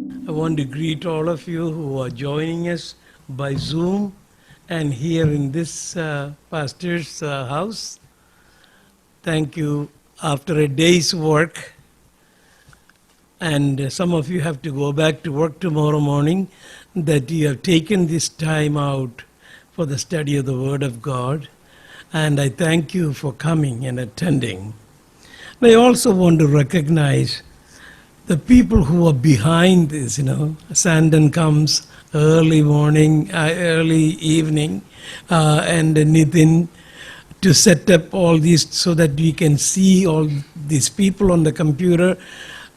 I want to greet all of you who are joining us by Zoom and here in this pastor's house. Thank you. After a day's work, and some of you have to go back to work tomorrow morning, that you have taken this time out for the study of the Word of God. And I thank you for coming and attending. And I also want to recognize the people who are behind this, Sandon comes early morning, early evening, and Nitin to set up all these so that we can see all these people on the computer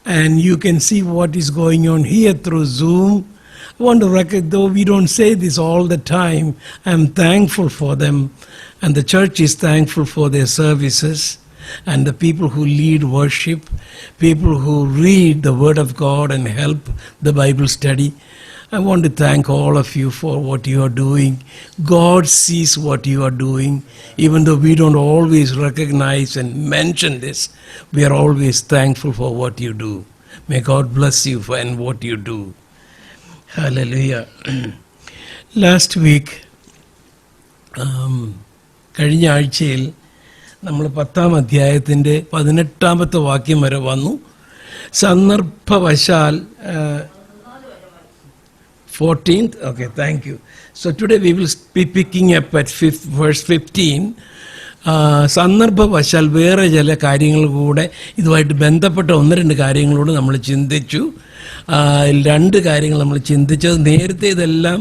and you can see what is going on here through Zoom. I want to recognize, though we don't say this all the time, I'm thankful for them, and the church is thankful for their services. And the people who lead worship, people who read the Word of God and help the Bible study. I want to thank all of you for what you are doing. God sees what you are doing. Even though we don't always recognize and mention this, we are always thankful for what you do. May God bless you for and what you do. Hallelujah. Last week, കഴിഞ്ഞ ആഴ്ചയിൽ നമ്മൾ 10-ാം അധ്യായത്തിൻ്റെ 18-ാമത്തെ വാക്യം വരെ വന്നു. സന്ദർഭവശാൽ 14th, okay, thank you. So today we will be picking up at verse 15. സന്ദർഭവശാൽ വേറെ ചില കാര്യങ്ങൾ കൂടെ ഇതുമായിട്ട് ബന്ധപ്പെട്ട 1-2 കാര്യങ്ങളോട് നമ്മൾ ചിന്തിച്ചു. 2 കാര്യങ്ങൾ നമ്മൾ ചിന്തിച്ചത് നേരത്തെ ഇതെല്ലാം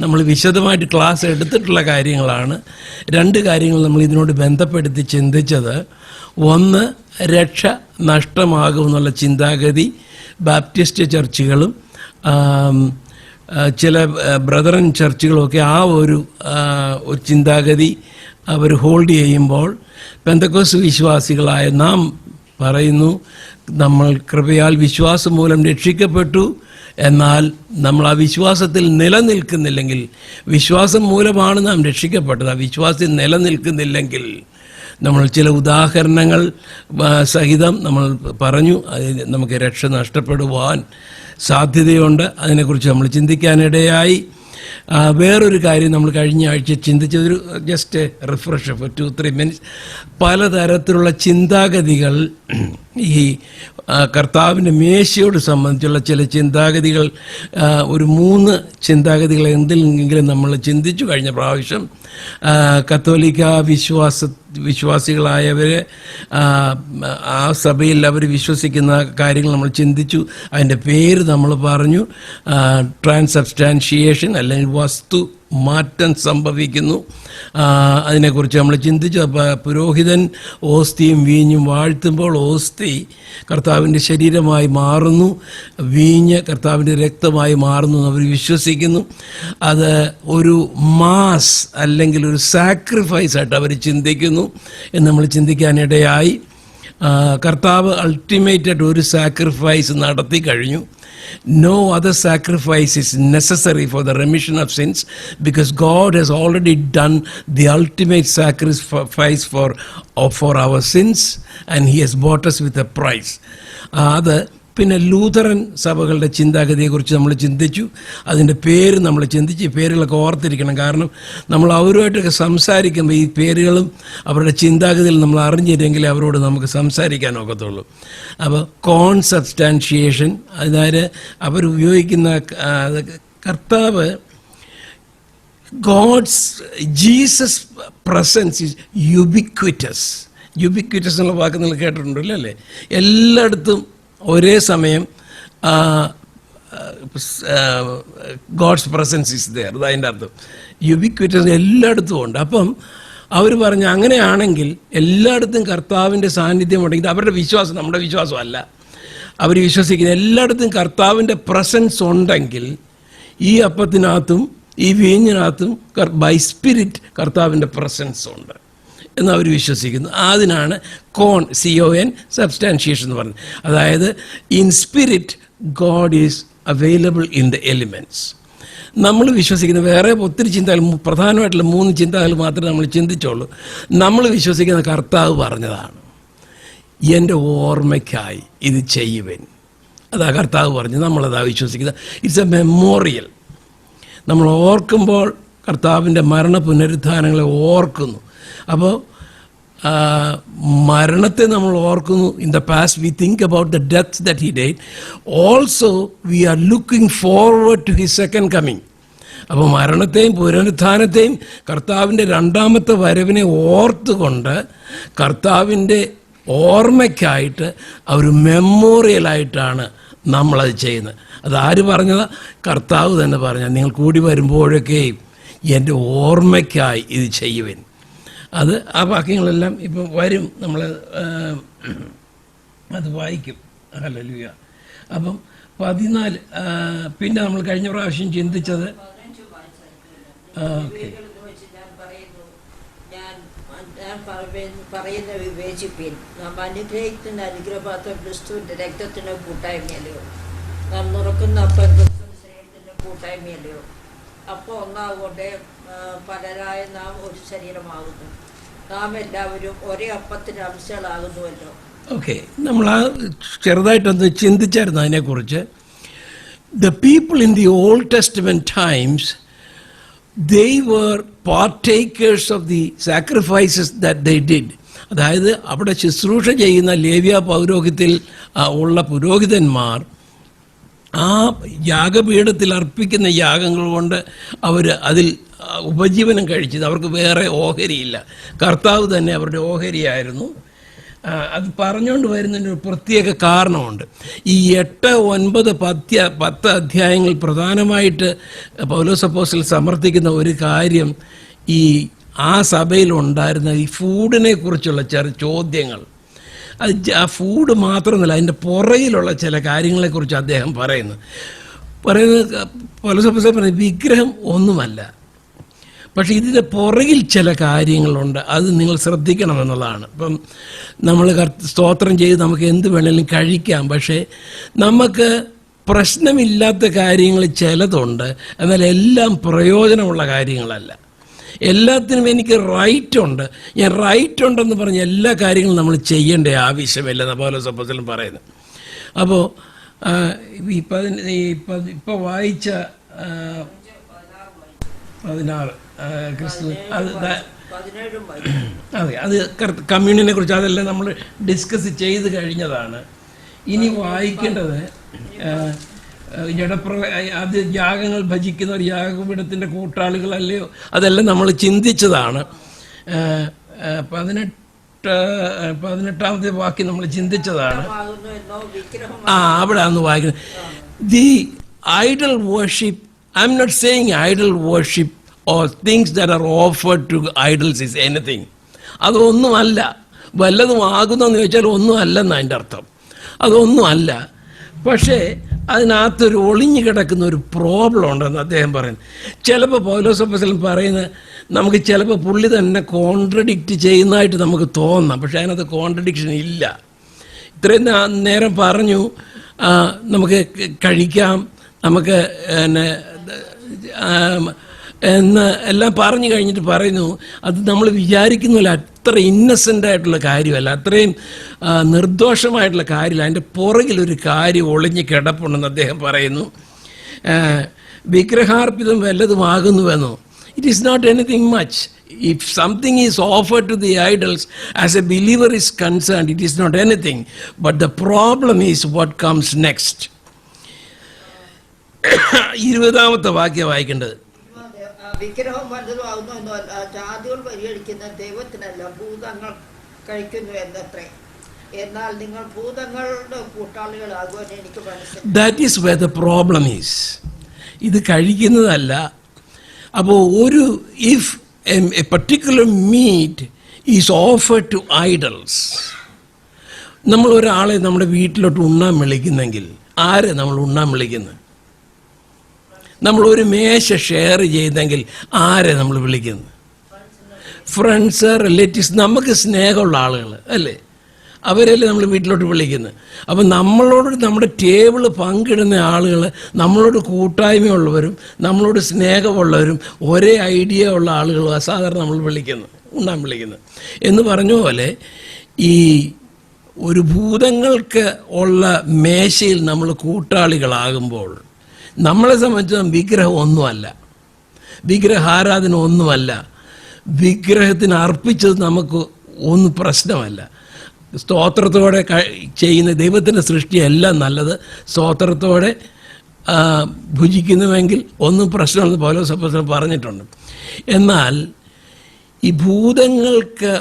നമ്മൾ വിശദമായിട്ട് ക്ലാസ് എടുത്തിട്ടുള്ള കാര്യങ്ങളാണ്. 2 കാര്യങ്ങൾ നമ്മൾ ഇതിനോട് ബന്ധപ്പെടുത്തി ചിന്തിച്ചത്, ഒന്ന് രക്ഷ നഷ്ടമാകുമെന്നുള്ള ചിന്താഗതി ബാപ്റ്റിസ്റ്റ് ചർച്ചുകളും ചില ബ്രദറൻ ചർച്ചുകളുമൊക്കെ ആ ഒരു ചിന്താഗതി അവർ ഹോൾഡ് ചെയ്യുമ്പോൾ പെന്തക്കോസ്ത് വിശ്വാസികളായ നാം പറയുന്നു, നമ്മൾ കൃപയാൽ വിശ്വാസം മൂലം രക്ഷിക്കപ്പെട്ടു, എന്നാൽ നമ്മൾ ആ വിശ്വാസത്തിൽ നിലനിൽക്കുന്നില്ലെങ്കിൽ, വിശ്വാസം മൂലമാണ് നാം രക്ഷിക്കപ്പെട്ടത്, ആ വിശ്വാസത്തിൽ നിലനിൽക്കുന്നില്ലെങ്കിൽ നമ്മൾ ചില ഉദാഹരണങ്ങൾ സഹിതം നമ്മൾ പറഞ്ഞു നമുക്ക് രക്ഷ നഷ്ടപ്പെടുവാൻ സാധ്യതയുണ്ട്. അതിനെക്കുറിച്ച് നമ്മൾ ചിന്തിക്കാനിടയായി. വേറൊരു കാര്യം നമ്മൾ കഴിഞ്ഞ ആഴ്ച ചിന്തിച്ചതൊരു ജസ്റ്റ് റിഫ്രഷ് ഫോർ 2-3 മിനിറ്റ്സ്. പലതരത്തിലുള്ള ചിന്താഗതികൾ, ഈ കർത്താവിൻ്റെ മേശയോട് സംബന്ധിച്ചുള്ള ചില ചിന്താഗതികൾ, ഒരു 3 ചിന്താഗതികൾ എന്തെങ്കിലും നമ്മൾ ചിന്തിച്ചു കഴിഞ്ഞ പ്രാവശ്യം. കത്തോലിക്ക വിശ്വാസികളായവർ ആ സഭയിൽ അവർ വിശ്വസിക്കുന്ന കാര്യങ്ങൾ നമ്മൾ ചിന്തിച്ചു. അതിൻ്റെ പേര് നമ്മൾ പറഞ്ഞു, ട്രാൻസബ്സ്റ്റാൻഷിയേഷൻ അല്ലെങ്കിൽ വസ്തു മാറ്റം സംഭവിക്കുന്നു. അതിനെക്കുറിച്ച് നമ്മൾ ചിന്തിച്ചു. പുരോഹിതൻ ഓസ്തിയും വീഞ്ഞും വാഴ്ത്തുമ്പോൾ ഓസ്തി കർത്താവിൻ്റെ ശരീരമായി മാറുന്നു, വീഞ്ഞ് കർത്താവിൻ്റെ രക്തമായി മാറുന്നു എന്ന് അവർ വിശ്വസിക്കുന്നു. അത് ഒരു മാസ് അല്ലെങ്കിൽ ഒരു സാക്രിഫൈസ് ആയിട്ട് അവർ ചിന്തിക്കുന്നു എന്ന് നമ്മൾ ചിന്തിക്കാനിടയായി. കർത്താവ് അൾട്ടിമേറ്റായിട്ട് ഒരു സാക്രിഫൈസ് നടത്തി കഴിഞ്ഞു. No other sacrifice is necessary for the remission of sins because God has already done the ultimate sacrifice for our sins and He has bought us with a price. അത് പിന്നെ ലൂഥറൻ സഭകളുടെ ചിന്താഗതിയെക്കുറിച്ച് നമ്മൾ ചിന്തിച്ചു. അതിൻ്റെ പേര് നമ്മൾ ചിന്തിച്ച്, ഈ പേരുകളൊക്കെ ഓർത്തിരിക്കണം. കാരണം നമ്മൾ അവരുമായിട്ടൊക്കെ സംസാരിക്കുമ്പോൾ ഈ പേരുകളും അവരുടെ ചിന്താഗതിയിൽ നമ്മൾ അറിഞ്ഞില്ലെങ്കിലേ അവരോട് നമുക്ക് സംസാരിക്കാൻ ഒക്കത്തുള്ളൂ. അപ്പോൾ കോൺസബ്സ്റ്റാൻഷിയേഷൻ, അതായത് അവരുപയോഗിക്കുന്ന കർത്താവ് Jesus presence is ubiquitous. Ubiquitous എന്നുള്ള വാക്ക് നിങ്ങൾ കേട്ടിട്ടുണ്ടല്ലോ അല്ലേ? എല്ലായിടത്തും ഒരേ സമയം ഗോഡ്സ് പ്രസൻസ് ഈസ് ദെയർ. അതിൻ്റെ അർത്ഥം യുബിക്വിറ്റസ് എല്ലായിടത്തും ഉണ്ട്. അപ്പം അവർ പറഞ്ഞു, അങ്ങനെയാണെങ്കിൽ എല്ലായിടത്തും കർത്താവിൻ്റെ സാന്നിധ്യം ഉണ്ടെങ്കിൽ അവരുടെ വിശ്വാസം നമ്മുടെ വിശ്വാസമല്ല. അവർ വിശ്വസിക്കുന്ന എല്ലായിടത്തും കർത്താവിൻ്റെ പ്രസൻസ് ഉണ്ടെങ്കിൽ ഈ അപ്പത്തിനകത്തും ഈ വീഞ്ഞിനകത്തും ബൈ സ്പിരിറ്റ് കർത്താവിൻ്റെ പ്രസൻസ് ഉണ്ട് എന്ന് അവർ വിശ്വസിക്കുന്നു. അതിനാണ് CON സബ്സ്റ്റാൻഷിയേഷൻ എന്ന് പറയുന്നത്. അതായത് in spirit God is available in the elements. നമ്മൾ വിശ്വസിക്കുന്ന വേറെ ഒത്തിരി ചിന്തകൾ, പ്രധാനമായിട്ടുള്ള 3 ചിന്തകൾ മാത്രമേ നമ്മൾ ചിന്തിച്ചുള്ളൂ. നമ്മൾ വിശ്വസിക്കുന്ന കർത്താവ് പറഞ്ഞതാണ്, എൻ്റെ ഓർമ്മയ്ക്കായി ഇത് ചെയ്യുവൻ. അതാ കർത്താവ് പറഞ്ഞു, നമ്മളതാ വിശ്വസിക്കുന്നത്. It's A memorial. നമ്മൾ ഓർക്കുമ്പോൾ കർത്താവിൻ്റെ മരണ പുനരുത്ഥാനങ്ങളെ ഓർക്കുന്നു. അപ്പോൾ മരണത്തെ നമ്മൾ ഓർക്കുന്നു. In the past we think about the death that he died. Also we are looking forward to his second coming. അപ്പോൾ മരണത്തെയും പുനരുത്ഥാനത്തെയും കർത്താവിൻ്റെ രണ്ടാമത്തെ വരവിനെ ഓർത്തുകൊണ്ട് കർത്താവിൻ്റെ ഓർമ്മയ്ക്കായിട്ട് ഒരു മെമ്മോറിയലായിട്ടാണ് നമ്മളത് ചെയ്യുന്നത്. അതാര് പറഞ്ഞത്? കർത്താവ് തന്നെ പറഞ്ഞത്, നിങ്ങൾ കൂടി വരുമ്പോഴൊക്കെയും എൻ്റെ ഓർമ്മയ്ക്കായി ഇത് ചെയ്യുവൻ. അത് ആ വാക്യങ്ങളെല്ലാം ഇപ്പം വരും, നമ്മൾ അത് വായിക്കും. ഹല്ലേലൂയ. അപ്പം 14 പിന്നെ നമ്മൾ കഴിഞ്ഞ പ്രാവശ്യം ചിന്തിച്ചത് പറയുന്ന വിവേചിപ്പിൻ, നാം അനുഗ്രഹിക്കുന്ന അനുഗ്രഹപാത്രം ക്രിസ്തുവിൻ്റെ രക്തത്തിൻ്റെ കൂട്ടായ്മയല്ലയോ, നാം നുറക്കുന്ന അപ്പം ക്രിസ്തുവിൻ്റെ കൂട്ടായ്മയല്ലയോ. അപ്പോൾ ഒന്നാകൊണ്ട് പലരായ നാം ഒരു ശരീരമാകുന്നു, നാം എല്ലാവരും ഒരേ അപ്പത്തിൻ്റെ അംശങ്ങളാകുന്നുവല്ലോ. ഓക്കെ, നമ്മൾ ആ ചെറുതായിട്ടൊന്ന് ചിന്തിച്ചായിരുന്നു അതിനെക്കുറിച്ച്. The people in the old testament times, they were partakers of the sacrifices that they did. അതായത് അവിടെ ശുശ്രൂഷ ചെയ്യുന്ന ലേവ്യ പൗരോഹിത്യത്തിൽ ഉള്ള പുരോഹിതന്മാർ ആ യാഗപീഠത്തിൽ അർപ്പിക്കുന്ന യാഗങ്ങൾ കൊണ്ട് അവർ അതിൽ ഉപജീവനം കഴിച്ചത്. അവർക്ക് വേറെ ഓഹരിയില്ല, കർത്താവ് തന്നെ അവരുടെ ഓഹരിയായിരുന്നു. അത് പറഞ്ഞുകൊണ്ട് വരുന്നതിന് ഒരു പ്രത്യേക കാരണമുണ്ട്. ഈ 8, 9, 10 അധ്യായങ്ങൾ പ്രധാനമായിട്ട് പൗലോസ് അപ്പോസ്തലൻ സമർത്ഥിക്കുന്ന ഒരു കാര്യം, ഈ ആ സഭയിലുണ്ടായിരുന്ന ഈ ഫൂഡിനെ കുറിച്ചുള്ള ചെറിയ ചോദ്യങ്ങൾ. അത് ആ ഫൂഡ് മാത്രമല്ല, അതിൻ്റെ പുറയിലുള്ള ചില കാര്യങ്ങളെക്കുറിച്ച് അദ്ദേഹം പറയുന്നത് പൗലോസ് അപ്പോസ്തലൻ പറയുന്നത് വിഗ്രഹം ഒന്നുമല്ല, പക്ഷേ ഇതിൻ്റെ പുറകിൽ ചില കാര്യങ്ങളുണ്ട്, അത് നിങ്ങൾ ശ്രദ്ധിക്കണമെന്നുള്ളതാണ്. ഇപ്പം നമ്മൾ സ്തോത്രം ചെയ്ത് നമുക്ക് എന്ത് വേണമെങ്കിലും കഴിക്കാം, പക്ഷേ നമുക്ക് പ്രശ്നമില്ലാത്ത കാര്യങ്ങൾ ചിലതുണ്ട്, എന്നാൽ എല്ലാം പ്രയോജനമുള്ള കാര്യങ്ങളല്ല. എല്ലാത്തിനും എനിക്ക് റൈറ്റ് ഉണ്ട്, ഞാൻ റൈറ്റ് ഉണ്ടെന്ന് പറഞ്ഞ് എല്ലാ കാര്യങ്ങളും നമ്മൾ ചെയ്യേണ്ട ആവശ്യമില്ലെന്ന് പൗലോസ് അപ്പോസ്തലൻ പറയുന്നത്. അപ്പോൾ ഇപ്പോൾ വായിച്ച 16 ക്രിസ്തു അതെ, അത് കമ്മ്യൂണിനെ കുറിച്ച് അതെല്ലാം നമ്മൾ ഡിസ്കസ് ചെയ്ത് കഴിഞ്ഞതാണ്. ഇനി വായിക്കേണ്ടത് അത് യാഗങ്ങൾ ഭജിക്കുന്നവർ യാഗപീഠത്തിൻ്റെ കൂട്ടാളികളല്ലയോ, അതെല്ലാം നമ്മൾ ചിന്തിച്ചതാണ്. 18ാമത്തെ വാക്യം നമ്മൾ ചിന്തിച്ചതാണ്. അവിടെ അന്ന് വായിക്കുന്നത് the idol worship. I'm not saying idol worship or things that are offered to idols is anything. അതൊന്നുമല്ല. വല്ലതും ആകുന്നതെന്ന് ചോദിച്ചാൽ ഒന്നും അല്ലെന്ന് അതിൻ്റെ അർത്ഥം, അതൊന്നും അല്ല. പക്ഷേ അതിനകത്തൊരു ഒളിഞ്ഞു കിടക്കുന്ന ഒരു പ്രോബ്ലം ഉണ്ടെന്ന് അദ്ദേഹം പറയുന്നത്. ചിലപ്പോൾ പൗലോസ് അപ്പോസ്തലൻ പറയുന്നത് നമുക്ക് ചിലപ്പോൾ പുള്ളി തന്നെ കോൺട്രഡിക്റ്റ് ചെയ്യുന്നതായിട്ട് നമുക്ക് തോന്നാം, പക്ഷേ അതിനകത്ത് കോൺട്രഡിക്ഷൻ ഇല്ല. ഇത്രയും നേരം പറഞ്ഞു നമുക്ക് കഴിക്കാം, നമുക്ക് എന്ന് എല്ലാം പറഞ്ഞു കഴിഞ്ഞിട്ട് പറയുന്നു അത് നമ്മൾ വിചാരിക്കുന്നില്ല, അത്ര ഇന്നസെൻ്റ് ആയിട്ടുള്ള കാര്യമല്ല, അത്രയും നിർദോഷമായിട്ടുള്ള കാര്യമില്ല, അതിൻ്റെ പുറകിലൊരു കാര്യം ഒളിഞ്ഞ് കിടപ്പുണ്ടെന്ന് അദ്ദേഹം പറയുന്നു. വിഗ്രഹാർപ്പിതം വല്ലതുമാകുന്നുവെന്നോ, it is not anything much. If something is offered to the idols, as a believer is concerned, it is not anything. But the problem is what comes next. 20ാമത്തെ വാക്യം വായിക്കേണ്ടത്. വിഗ്രഹം വല്ലതും ആകുന്നു, ജാതികൾ പരിഗണിക്കുന്ന ദൈവത്തിനല്ല, ഭൂതങ്ങൾ കഴിക്കുന്നു എന്നത്രേ. എന്നാൽ നിങ്ങൾ ഭൂതങ്ങളുടെ കൂട്ടാളികളാകുവാൻ എനിക്ക് മനസ്സിലായി. That is where the problem is. ഇത് കഴിക്കുന്നതല്ല. അപ്പോൾ if a particular meat is offered to idols, നമ്മൾ ഒരാളെ നമ്മുടെ വീട്ടിലോട്ട് ഉണ്ണാൻ വിളിക്കുന്നെങ്കിൽ ആരെ നമ്മൾ ഉണ്ണാൻ വിളിക്കുന്നത്? നമ്മളൊരു മേശ ഷെയർ ചെയ്തെങ്കിൽ ആരെ നമ്മൾ വിളിക്കുന്നത്? ഫ്രണ്ട്സ്, റിലേറ്റീവ്സ്, നമുക്ക് സ്നേഹമുള്ള ആളുകൾ അല്ലേ, അവരല്ലേ നമ്മൾ വീട്ടിലോട്ട് വിളിക്കുന്നത്. അപ്പം നമ്മളോട് നമ്മുടെ ടേബിൾ പങ്കിടുന്ന ആളുകൾ, നമ്മളോട് കൂട്ടായ്മയുള്ളവരും നമ്മളോട് സ്നേഹമുള്ളവരും ഒരേ ഐഡിയ ഉള്ള ആളുകളും അസാധാരണ നമ്മൾ വിളിക്കുന്നത്, ഉണ്ണാൻ വിളിക്കുന്നത് എന്ന് പറഞ്ഞ പോലെ ഈ ഒരു ഭൂതങ്ങൾക്ക് ഉള്ള മേശയിൽ നമ്മൾ കൂട്ടാളികളാകുമ്പോൾ നമ്മളെ സംബന്ധിച്ച് വിഗ്രഹം ഒന്നുമല്ല, വിഗ്രഹാരാധന ഒന്നുമല്ല, വിഗ്രഹത്തിന് അർപ്പിച്ചത് നമുക്ക് ഒന്നും പ്രശ്നമല്ല. സ്തോത്രത്തോടെ ചെയ്യുന്ന ദൈവത്തിൻ്റെ സൃഷ്ടിയെല്ലാം നല്ലത്, സ്തോത്രത്തോടെ ഭുജിക്കുന്നുവെങ്കിൽ ഒന്നും പ്രശ്നമെന്ന് പൗലോസ് അപ്പോസ്തലൻ പറഞ്ഞിട്ടുണ്ട്. എന്നാൽ ഈ ഭൂതങ്ങൾക്ക്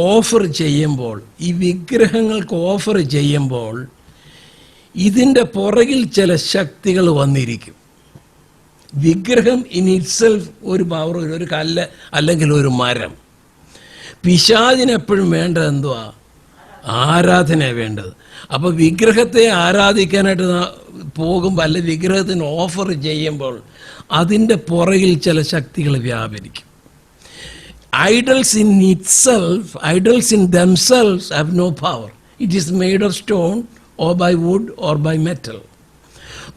ഓഫർ ചെയ്യുമ്പോൾ, ഈ വിഗ്രഹങ്ങൾക്ക് ഓഫർ ചെയ്യുമ്പോൾ ഇതിൻ്റെ പുറകിൽ ചില ശക്തികൾ വന്നിരിക്കും. വിഗ്രഹം ഇൻ ഇറ്റ്സെൽഫ് ഒരു പവർ, ഒരു കല്ല് അല്ലെങ്കിൽ ഒരു മരം. പിശാചിനെപ്പോഴും വേണ്ടത് എന്തുവാ? ആരാധന വേണ്ടത്. അപ്പോൾ വിഗ്രഹത്തെ ആരാധിക്കാനായിട്ട് പോകുമ്പോൾ, അല്ലെ വിഗ്രഹത്തിന് ഓഫർ ചെയ്യുമ്പോൾ അതിൻ്റെ പുറകിൽ ചില ശക്തികൾ വ്യാപരിക്കും. Idols in itself, idols in themselves have no power. It is made of stone or by wood or by metal.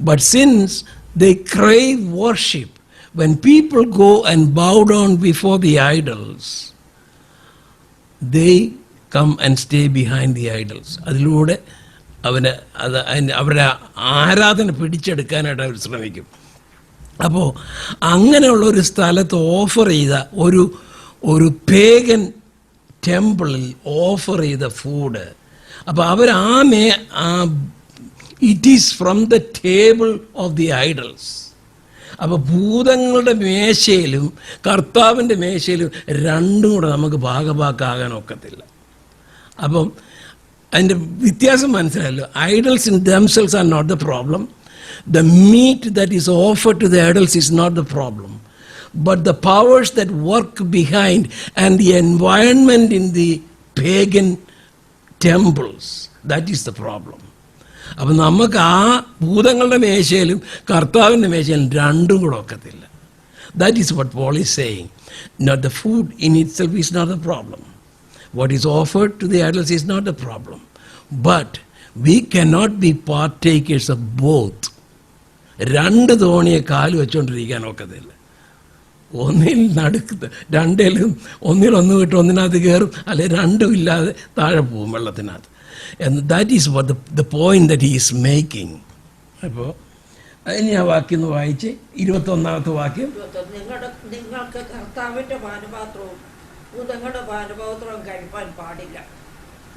But since they crave worship, when people go and bow down before the idols, they come and stay behind the idols. അതിലൂടെ അവരുടെ ആരാധന പിടിച്ചെടുക്കാനായിട്ട് അവർ ശ്രമിക്കും. അപ്പോൾ അങ്ങനെയുള്ള ഒരു സ്ഥലത്ത് offer ചെയ്ത ഒരു പേഗൻ ടെമ്പിളിൽ ഓഫർ ചെയ്ത ഫുഡ്, അപ്പോൾ അവർ it is from the table of the idols. അപ്പോൾ ഭൂതങ്ങളുടെ മേശയിലും കർത്താവിൻ്റെ മേശയിലും രണ്ടും കൂടെ നമുക്ക് ഭാഗഭാക്കാകാൻ ഒക്കത്തില്ല. അപ്പം അതിൻ്റെ വ്യത്യാസം മനസ്സിലായല്ലോ. Idols in themselves are not the problem. The meat that is offered to the idols is not the problem. But the powers that work behind and the environment in the pagan temples, that is the problem. അപ്പം നമുക്ക് ആ ഭൂതങ്ങളുടെ മേശയിലും കർത്താവിൻ്റെ മേശയിലും രണ്ടും കൂടെ ഒക്കത്തില്ല. That is what Paul is saying. Not the food in itself is not the problem. What is offered to the idols is not the problem. But we cannot be partakers of both. രണ്ട് തോണിയെ കാല് വെച്ചുകൊണ്ടിരിക്കാൻ ഒക്കത്തില്ല. ഒന്നിൽ നടുക്ക് രണ്ടിലും ഒന്നിലൊന്ന് വിട്ട് ഒന്നിനകത്ത് കയറും, അല്ലെ രണ്ടും ഇല്ലാതെ താഴെ പോകും വെള്ളത്തിനകത്ത്. And that is what the point that he is making. അപ്പോൾ അതിന് ആ വാക്യം ഒന്ന് വായിച്ച് 21-ാമത്തെ വാക്യം. നിങ്ങൾക്ക് കർത്താവിൻ്റെ പാനപാത്രവും ഭൂതങ്ങളുടെ പാനപാത്രവും കഴിപ്പാൻ പാടില്ല.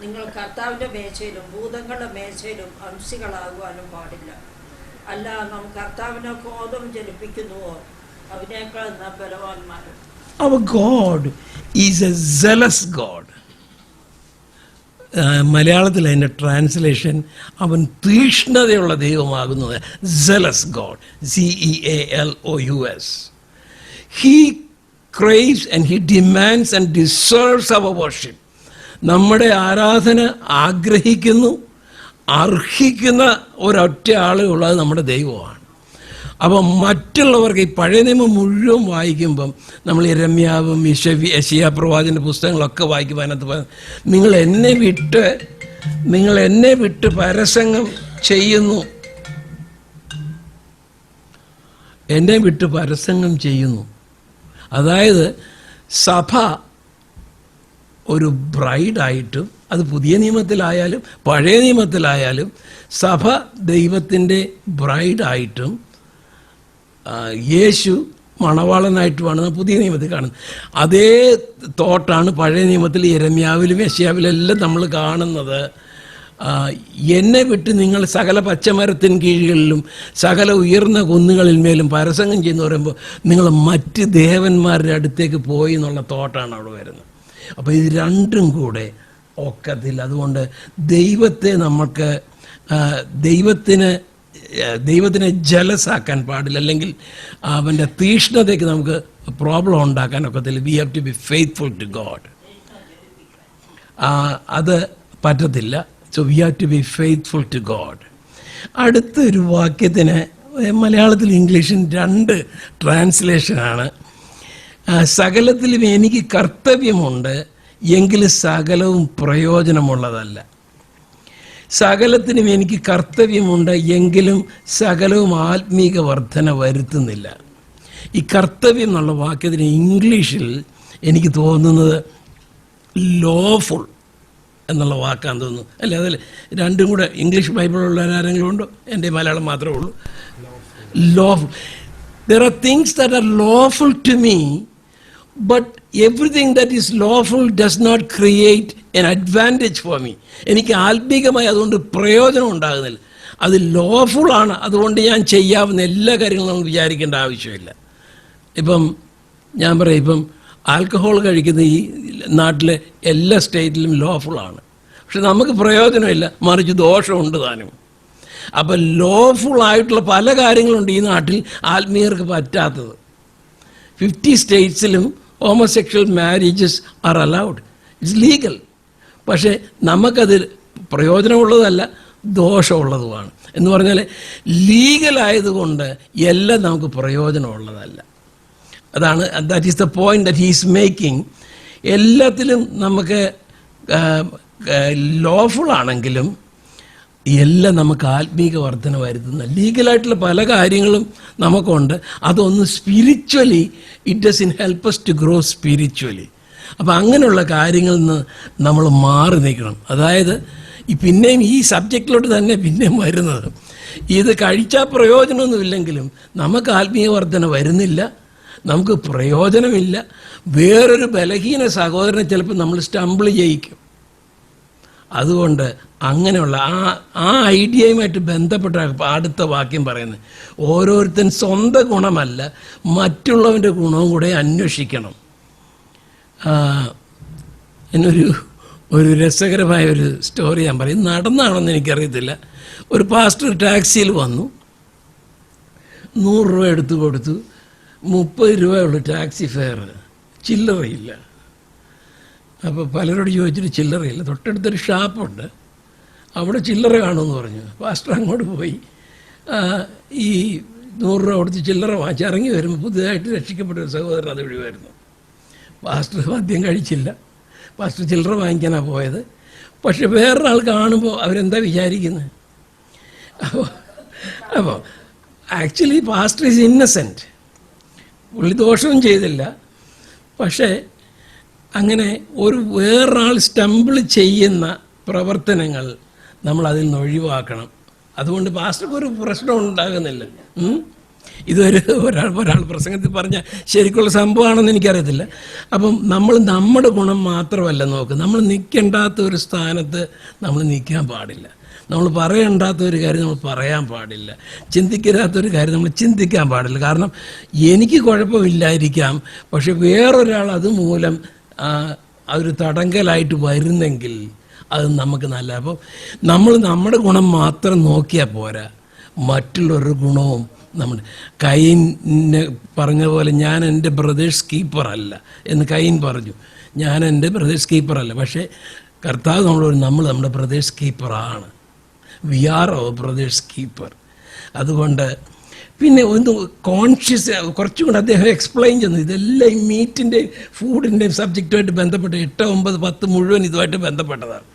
നിങ്ങൾ കർത്താവിൻ്റെ മേശയിലും ഭൂതങ്ങളുടെ മേശയിലും അംശികളാകുവാനും പാടില്ല. അല്ല, നാം കർത്താവിനെ ക്രോധം ജനിപ്പിക്കുന്നുവോ? Our God is a zealous God. മലയാളത്തിൽ അതിൻ്റെ ട്രാൻസ്ലേഷൻ അവൻ തീക്ഷ്ണതയുള്ള ദൈവമാകുന്നത്. zealous God, ZEALOUS. He craves and he demands and deserves our worship. നമ്മുടെ ആരാധന ആഗ്രഹിക്കുന്നു, അർഹിക്കുന്ന ഒരൊറ്റ ആളുള്ളത് നമ്മുടെ ദൈവമാണ്. അപ്പം മറ്റുള്ളവർക്ക് ഈ പഴയ നിയമം മുഴുവൻ വായിക്കുമ്പം നമ്മൾ യിരെമ്യാവും യെശയ്യാ പ്രവാചകൻ്റെ പുസ്തകങ്ങളൊക്കെ വായിക്കുമ്പോൾ അതിനകത്ത് നിങ്ങൾ എന്നെ വിട്ട് പരസംഗം ചെയ്യുന്നു, എന്നെ വിട്ട് പരസംഗം ചെയ്യുന്നു. അതായത് സഭ ഒരു ബ്രൈഡായിട്ടും, അത് പുതിയ നിയമത്തിലായാലും പഴയ നിയമത്തിലായാലും സഭ ദൈവത്തിൻ്റെ ബ്രൈഡായിട്ടും യേശു മണവാളനായിട്ടുമാണ് പുതിയ നിയമത്തിൽ കാണുന്നത്. അതേ തോട്ടാണ് പഴയ നിയമത്തിൽ യിരെമ്യാവിലും യെശയ്യാവിലും എല്ലാം നമ്മൾ കാണുന്നത്. എന്നെ വിട്ട് നിങ്ങൾ സകല പച്ചമരത്തിൻ കീഴുകളിലും സകല ഉയർന്ന കുന്നുകളിന്മേലും പരസംഗം ചെയ്യുന്നു പറയുമ്പോൾ നിങ്ങൾ മറ്റ് ദേവന്മാരുടെ അടുത്തേക്ക് പോയി എന്നുള്ള തോട്ടാണ് അവിടെ വരുന്നത്. അപ്പോൾ ഇത് രണ്ടും കൂടെ ഒക്കത്തില്ല. അതുകൊണ്ട് ദൈവത്തിനെ ജലസാക്കാൻ പാടില്ല, അല്ലെങ്കിൽ അവൻ്റെ തീഷ്ണതയ്ക്ക് നമുക്ക് പ്രോബ്ലം ഉണ്ടാക്കാൻ ഒക്കത്തില്ല. We have to be faithful to God. അത് പറ്റത്തില്ല. So we have to be faithful to God. അടുത്തൊരു വാക്യത്തിന് മലയാളത്തിൽ ഇംഗ്ലീഷിൽ 2 ട്രാൻസ്ലേഷനാണ്. സകലത്തിലും എനിക്ക് കർത്തവ്യമുണ്ട്, എങ്കിലും സകലവും പ്രയോജനമുള്ളതല്ല. സകലത്തിനും എനിക്ക് കർത്തവ്യമുണ്ട്, എങ്കിലും സകലവും ആത്മീക വർധന വരുത്തുന്നില്ല. ഈ കർത്തവ്യം എന്നുള്ള വാക്യത്തിന് ഇംഗ്ലീഷിൽ എനിക്ക് തോന്നുന്നത് ലോഫുൾ എന്നുള്ള വാക്കാന്ന് തോന്നുന്നു അല്ലേ? അതിൽ രണ്ടും കൂടെ ഇംഗ്ലീഷ് ബൈബിളുള്ള ആരെങ്കിലും ഉണ്ടോ? എൻ്റെ മലയാളം മാത്രമേ ഉള്ളൂ. Lawful. There are things that are lawful to me, but everything that is lawful does not create an advantage for me. എനിക്ക് ആത്മീകമായി അതുകൊണ്ട് പ്രയോജനം ഉണ്ടാകുന്നില്ല. അത് ലോഫുൾ ആണ്, അതുകൊണ്ട് ഞാൻ ചെയ്യാവുന്ന എല്ലാ കാര്യങ്ങളും നമ്മൾ വിചാരിക്കേണ്ട ആവശ്യമില്ല. ഇപ്പം ഞാൻ പറയാം, ഇപ്പം ആൽക്കഹോൾ കഴിക്കുന്ന ഈ നാട്ടിലെ എല്ലാ സ്റ്റേറ്റിലും ലോഫുള്ളാണ്, പക്ഷെ നമുക്ക് പ്രയോജനമില്ല, മറിച്ച് ദോഷമുണ്ട് താനും. അപ്പം ലോഫുള്ളായിട്ടുള്ള പല കാര്യങ്ങളുണ്ട് ഈ നാട്ടിൽ ആത്മീയർക്ക് പറ്റാത്തത്. 50 സ്റ്റേറ്റ്സിലും homosexual marriages are allowed, it's legal. പക്ഷേ നമുക്കത് പ്രയോജനമുള്ളതല്ല, ദോഷമുള്ളതുമാണ്. എന്ന് പറഞ്ഞാൽ ലീഗലായതുകൊണ്ട് എല്ലാം നമുക്ക് പ്രയോജനമുള്ളതല്ല. അതാണ്, that is the point that he is making. എല്ലാത്തിലും നമുക്ക് ലോഫുൾ ആണെങ്കിലും എല്ലാം നമുക്ക് ആത്മീക വർധന വരുത്തുന്ന ലീഗലായിട്ടുള്ള പല കാര്യങ്ങളും നമുക്കുണ്ട്. അതൊന്ന് spiritually it doesn't help us to grow spiritually. അപ്പം അങ്ങനെയുള്ള കാര്യങ്ങളിൽ നിന്ന് നമ്മൾ മാറി നിൽക്കണം. അതായത് പിന്നെയും ഈ സബ്ജക്റ്റിലോട്ട് തന്നെ പിന്നെയും വരുന്നത്, ഇത് കഴിച്ചാൽ പ്രയോജനമൊന്നുമില്ലെങ്കിലും നമുക്ക് ആത്മീയ വർധന വരുന്നില്ല, നമുക്ക് പ്രയോജനമില്ല. വേറൊരു ബലഹീന സഹോദരനെ ചിലപ്പോൾ നമ്മൾ സ്റ്റംബിൾ ചെയ്യിക്കും. അതുകൊണ്ട് അങ്ങനെയുള്ള ആ ഐഡിയയുമായിട്ട് ബന്ധപ്പെട്ട അടുത്ത വാക്യം പറയുന്നത്, ഓരോരുത്തൻ സ്വന്തം ഗുണമല്ല മറ്റുള്ളവൻ്റെ ഗുണവും കൂടെ അന്വേഷിക്കണം. ഒരു രസകരമായ ഒരു സ്റ്റോറി ഞാൻ പറയും. നടന്നാണെന്ന് എനിക്കറിയത്തില്ല. ഒരു പാസ്റ്റർ ടാക്സിയിൽ വന്നു, 100 രൂപ എടുത്തു കൊടുത്തു. 30 രൂപയുള്ള ടാക്സി ഫെയർ, ചില്ലറയില്ല. അപ്പോൾ പലരോട് ചോദിച്ചിട്ട് ചില്ലറയില്ല. തൊട്ടടുത്തൊരു ഷാപ്പുണ്ട്, അവിടെ ചില്ലറ കാണുമെന്ന് പറഞ്ഞു. പാസ്റ്റർ അങ്ങോട്ട് പോയി ഈ 100 രൂപ കൊടുത്ത് ചില്ലറ വാങ്ങിച്ച് ഇറങ്ങി വരുമ്പോൾ പുതിയതായിട്ട് രക്ഷിക്കപ്പെട്ട ഒരു സഹോദരൻ അത് വഴിയായിരുന്നു. പാസ്റ്റർ മദ്യം കഴിച്ചില്ല, പാസ്റ്റർ ചില്ലറ വാങ്ങിക്കാനാണ് പോയത്. പക്ഷെ വേറൊരാൾ കാണുമ്പോൾ അവരെന്താ വിചാരിക്കുന്നത്? അപ്പോൾ ആക്ച്വലി പാസ്റ്റർ ഈസ് ഇന്നസെൻറ്റ്, പുള്ളി ദോഷവും ചെയ്തില്ല. പക്ഷേ അങ്ങനെ ഒരു വേറൊരാൾ സ്റ്റംബിൾ ചെയ്യുന്ന പ്രവർത്തനങ്ങൾ നമ്മൾ അതിൽ നിന്ന് ഒഴിവാക്കണം. അതുകൊണ്ട് പാസ്റ്റർക്ക് ഒരു പ്രശ്നം ഉണ്ടാകുന്നില്ല. ഇതൊരു ഒരാൾ പ്രസംഗത്തിൽ പറഞ്ഞ ശരിക്കുള്ള സംഭവമാണെന്ന് എനിക്കറിയത്തില്ല. അപ്പം നമ്മൾ നമ്മുടെ ഗുണം മാത്രമല്ല നോക്കുക, നമ്മൾ നിൽക്കേണ്ടാത്ത ഒരു സ്ഥാനത്ത് നമ്മൾ നിൽക്കാൻ പാടില്ല, നമ്മൾ പറയേണ്ടാത്ത ഒരു കാര്യം നമ്മൾ പറയാൻ പാടില്ല, ചിന്തിക്കാത്തൊരു കാര്യം നമ്മൾ ചിന്തിക്കാൻ പാടില്ല. കാരണം എനിക്ക് കുഴപ്പമില്ലായിരിക്കാം, പക്ഷെ വേറൊരാൾ അതുമൂലം അതൊരു തടങ്കലായിട്ട് വരുന്നെങ്കിൽ അത് നമുക്ക് നല്ല. അപ്പോൾ നമ്മൾ നമ്മുടെ ഗുണം മാത്രം നോക്കിയാൽ പോരാ, മറ്റുള്ളവരുടെ ഗുണവും നമ്മുടെ. കയീന് പറഞ്ഞ പോലെ ഞാൻ എൻ്റെ ബ്രദേഴ്സ് കീപ്പറല്ല എന്ന് കയീൻ പറഞ്ഞു. ഞാൻ എൻ്റെ ബ്രദേഴ്സ് കീപ്പറല്ല, പക്ഷേ കർത്താവ് നമ്മൾ നമ്മുടെ ബ്രദേഴ്സ് കീപ്പറാണ്. We are our brothers keeper. അതുകൊണ്ട് പിന്നെ ഒന്ന് കോൺഷ്യസ് കുറച്ചും കൂടെ അദ്ദേഹം എക്സ്പ്ലെയിൻ ചെയ്യുന്നു. ഇതെല്ലാം ഈ മീറ്റിൻ്റെയും ഫുഡിൻ്റെയും സബ്ജക്റ്റുമായിട്ട് ബന്ധപ്പെട്ട് 8, 9, 10 മുഴുവൻ ഇതുമായിട്ട് ബന്ധപ്പെട്ടതാണ്.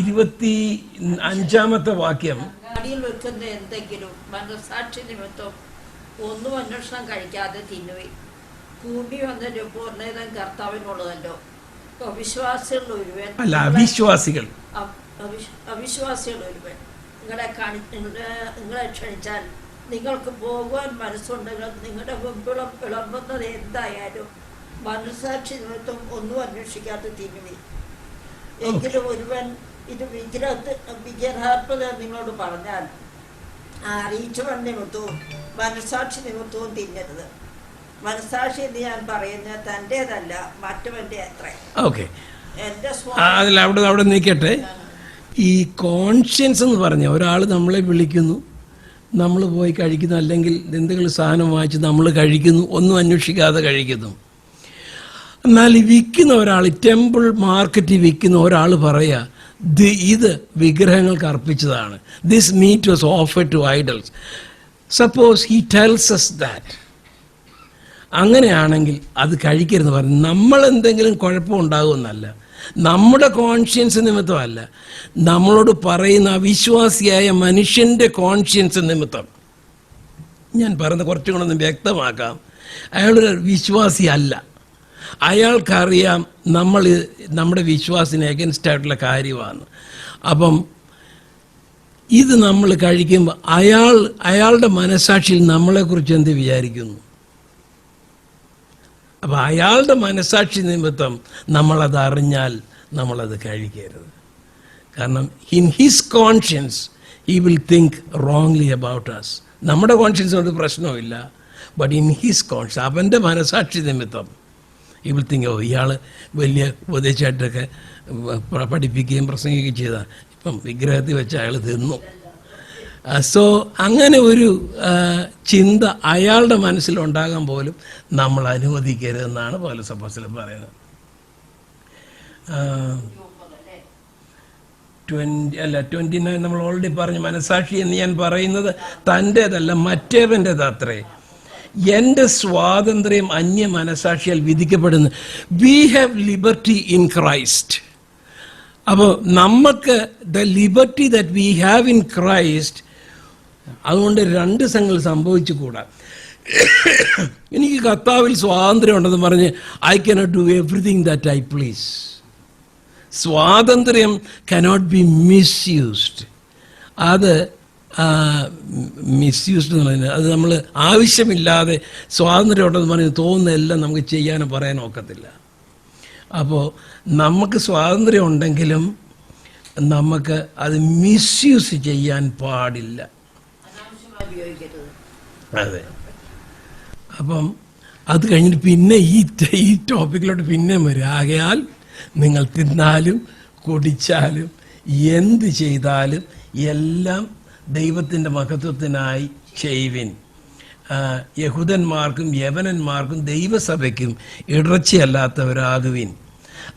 25-ാമത്തെ വാക്യം, അടിയിൽ വെക്കുന്ന എന്തെങ്കിലും മനസാക്ഷി നിമിത്തം ഒന്നും അന്വേഷണം കഴിക്കാതെ തിന്നുവേ. ഭൂമി വന്നൊരു പൂർണ്ണതം കർത്താവിനുള്ളതല്ലോ. അവിശ്വാസികൾ ഒരുവൻ അവിശ്വാസികൾ ഒരുവൻ നിങ്ങളെ ക്ഷണിച്ചാൽ നിങ്ങൾക്ക് പോകുവാൻ മനസ്സുണ്ടെങ്കിൽ നിങ്ങളുടെ മുമ്പിളം വിളമ്പുന്നത് എന്തായാലും മനസാക്ഷി നിമിത്തം ഒന്നും അന്വേഷിക്കാതെ തിന്നുവേ. എങ്കിലും ഒരുവൻ ഇത് വിഗ്രഹാർപ്പത നിങ്ങളോട് പറഞ്ഞാൽ അറിയിച്ചവൻ നിമിത്തവും മനസാക്ഷി നിമിത്തവും തിന്നരുത്. മനസാക്ഷി എന്ന് ഞാൻ പറയുന്നത് തൻ്റേതല്ല, മറ്റവൻ്റെ അത്ര. ഓക്കെ, അവിടെ നിൽക്കട്ടെ. ഈ കോൺഷ്യൻസ് എന്ന് പറഞ്ഞ ഒരാൾ നമ്മളെ വിളിക്കുന്നു, നമ്മൾ പോയി കഴിക്കുന്നു, അല്ലെങ്കിൽ എന്തെങ്കിലും സാധനം വാങ്ങിച്ച് നമ്മൾ കഴിക്കുന്നു, ഒന്നും അന്വേഷിക്കാതെ കഴിക്കുന്നു. എന്നാൽ ഈ വിൽക്കുന്ന ഒരാൾ, ടെമ്പിൾ മാർക്കറ്റിൽ വിൽക്കുന്ന ഒരാൾ പറയുക, ഇത് വിഗ്രഹങ്ങൾക്ക് അർപ്പിച്ചതാണ്, this meat was offered to idols. Suppose he tells us that, അങ്ങനെയാണെങ്കിൽ അത് കഴിക്കരുതെന്ന് പറഞ്ഞു. നമ്മളെന്തെങ്കിലും കുഴപ്പമുണ്ടാകുമെന്നല്ല, നമ്മുടെ കോൺഷ്യൻസ് നിമിത്തമല്ല, നമ്മളോട് പറയുന്ന അവിശ്വാസിയായ മനുഷ്യൻ്റെ കോൺഷ്യൻസ് നിമിത്തം. ഞാൻ പറയുന്നത് കുറച്ചും കൂടെ ഒന്ന് വ്യക്തമാക്കാം. അയാളൊരു വിശ്വാസി അല്ല, അയാൾക്കറിയാം നമ്മുടെ വിശ്വാസത്തിന് എഗൻസ്റ്റ് ആയിട്ടുള്ള കാര്യമാണ്. അപ്പം ഇത് നമ്മൾ കഴിക്കുമ്പോൾ അയാളുടെ മനസ്സാക്ഷിയിൽ നമ്മളെക്കുറിച്ച് എന്ത് വിചാരിക്കുന്നു? അപ്പം അയാളുടെ മനസ്സാക്ഷി നിമിത്തം നമ്മളത് അറിഞ്ഞാൽ നമ്മളത് കഴിക്കരുത്. കാരണം in his conscience he will think wrongly about us. നമ്മുടെ കോൺഷ്യൻസ് കൊണ്ട് പ്രശ്നമില്ല, ബട്ട് ഇൻ ഹിസ് കോൺഷ്യൻസ്, അവൻ്റെ മനസ്സാക്ഷി നിമിത്തം ഹി വിൽ തിങ്ക്, ഇയാൾ വലിയ ഉപദേശമായിട്ടൊക്കെ പഠിപ്പിക്കുകയും പ്രസംഗിക്കുകയും ചെയ്താൽ ഇപ്പം വിഗ്രഹത്തിൽ വെച്ച് അയാൾ തിന്നു. സോ അങ്ങനെ ഒരു ചിന്ത അയാളുടെ മനസ്സിലുണ്ടാകാൻ പോലും നമ്മൾ അനുവദിക്കരുതെന്നാണ് പൗലോസ് അപ്പോസ്തലൻ പറയുന്നത്. 29 നമ്മൾ ഓൾറെഡി പറഞ്ഞു. മനസാക്ഷി എന്ന് ഞാൻ പറയുന്നത് തൻ്റേതല്ല, മറ്റേവൻ്റേതത്രേ. എൻ്റെ സ്വാതന്ത്ര്യം അന്യ മനസാക്ഷിയാൽ വിധിക്കപ്പെടുന്നു. We have liberty in Christ. അപ്പോൾ നമുക്ക് the liberty that we have in Christ, അതുകൊണ്ട് രണ്ട് സംഗതികൾ സംഭവിച്ചുകൂടാ. എനിക്ക് കർത്താവിൽ സ്വാതന്ത്ര്യം ഉണ്ടെന്ന് പറഞ്ഞ് I cannot do everything that I please. സ്വാതന്ത്ര്യം കനോട്ട് ബി മിസ്യൂസ്ഡ്. അത് മിസ്യൂസ്ഡ് എന്ന് പറയുന്നത് അത് നമ്മൾ ആവശ്യമില്ലാതെ സ്വാതന്ത്ര്യം ഉണ്ടെന്ന് പറഞ്ഞ് തോന്നുന്നതെല്ലാം നമുക്ക് ചെയ്യാനോ പറയാനോ ഒക്കത്തില്ല. അപ്പോൾ നമുക്ക് സ്വാതന്ത്ര്യം ഉണ്ടെങ്കിലും നമുക്ക് അത് മിസ്യൂസ് ചെയ്യാൻ പാടില്ല. അതെ. അപ്പം അത് കഴിഞ്ഞിട്ട് പിന്നെ ഈ ടോപ്പിക്കിലോട്ട് പിന്നെ വരും. ആകയാൽ നിങ്ങൾ തിന്നാലും കുടിച്ചാലും എന്ത് ചെയ്താലും എല്ലാം ദൈവത്തിൻ്റെ മഹത്വത്തിനായി ചെയ്യുവിൻ. യഹൂദന്മാർക്കും യവനന്മാർക്കും ദൈവസഭയ്ക്കും ഇടർച്ചയല്ലാത്തവരാകുവിൻ.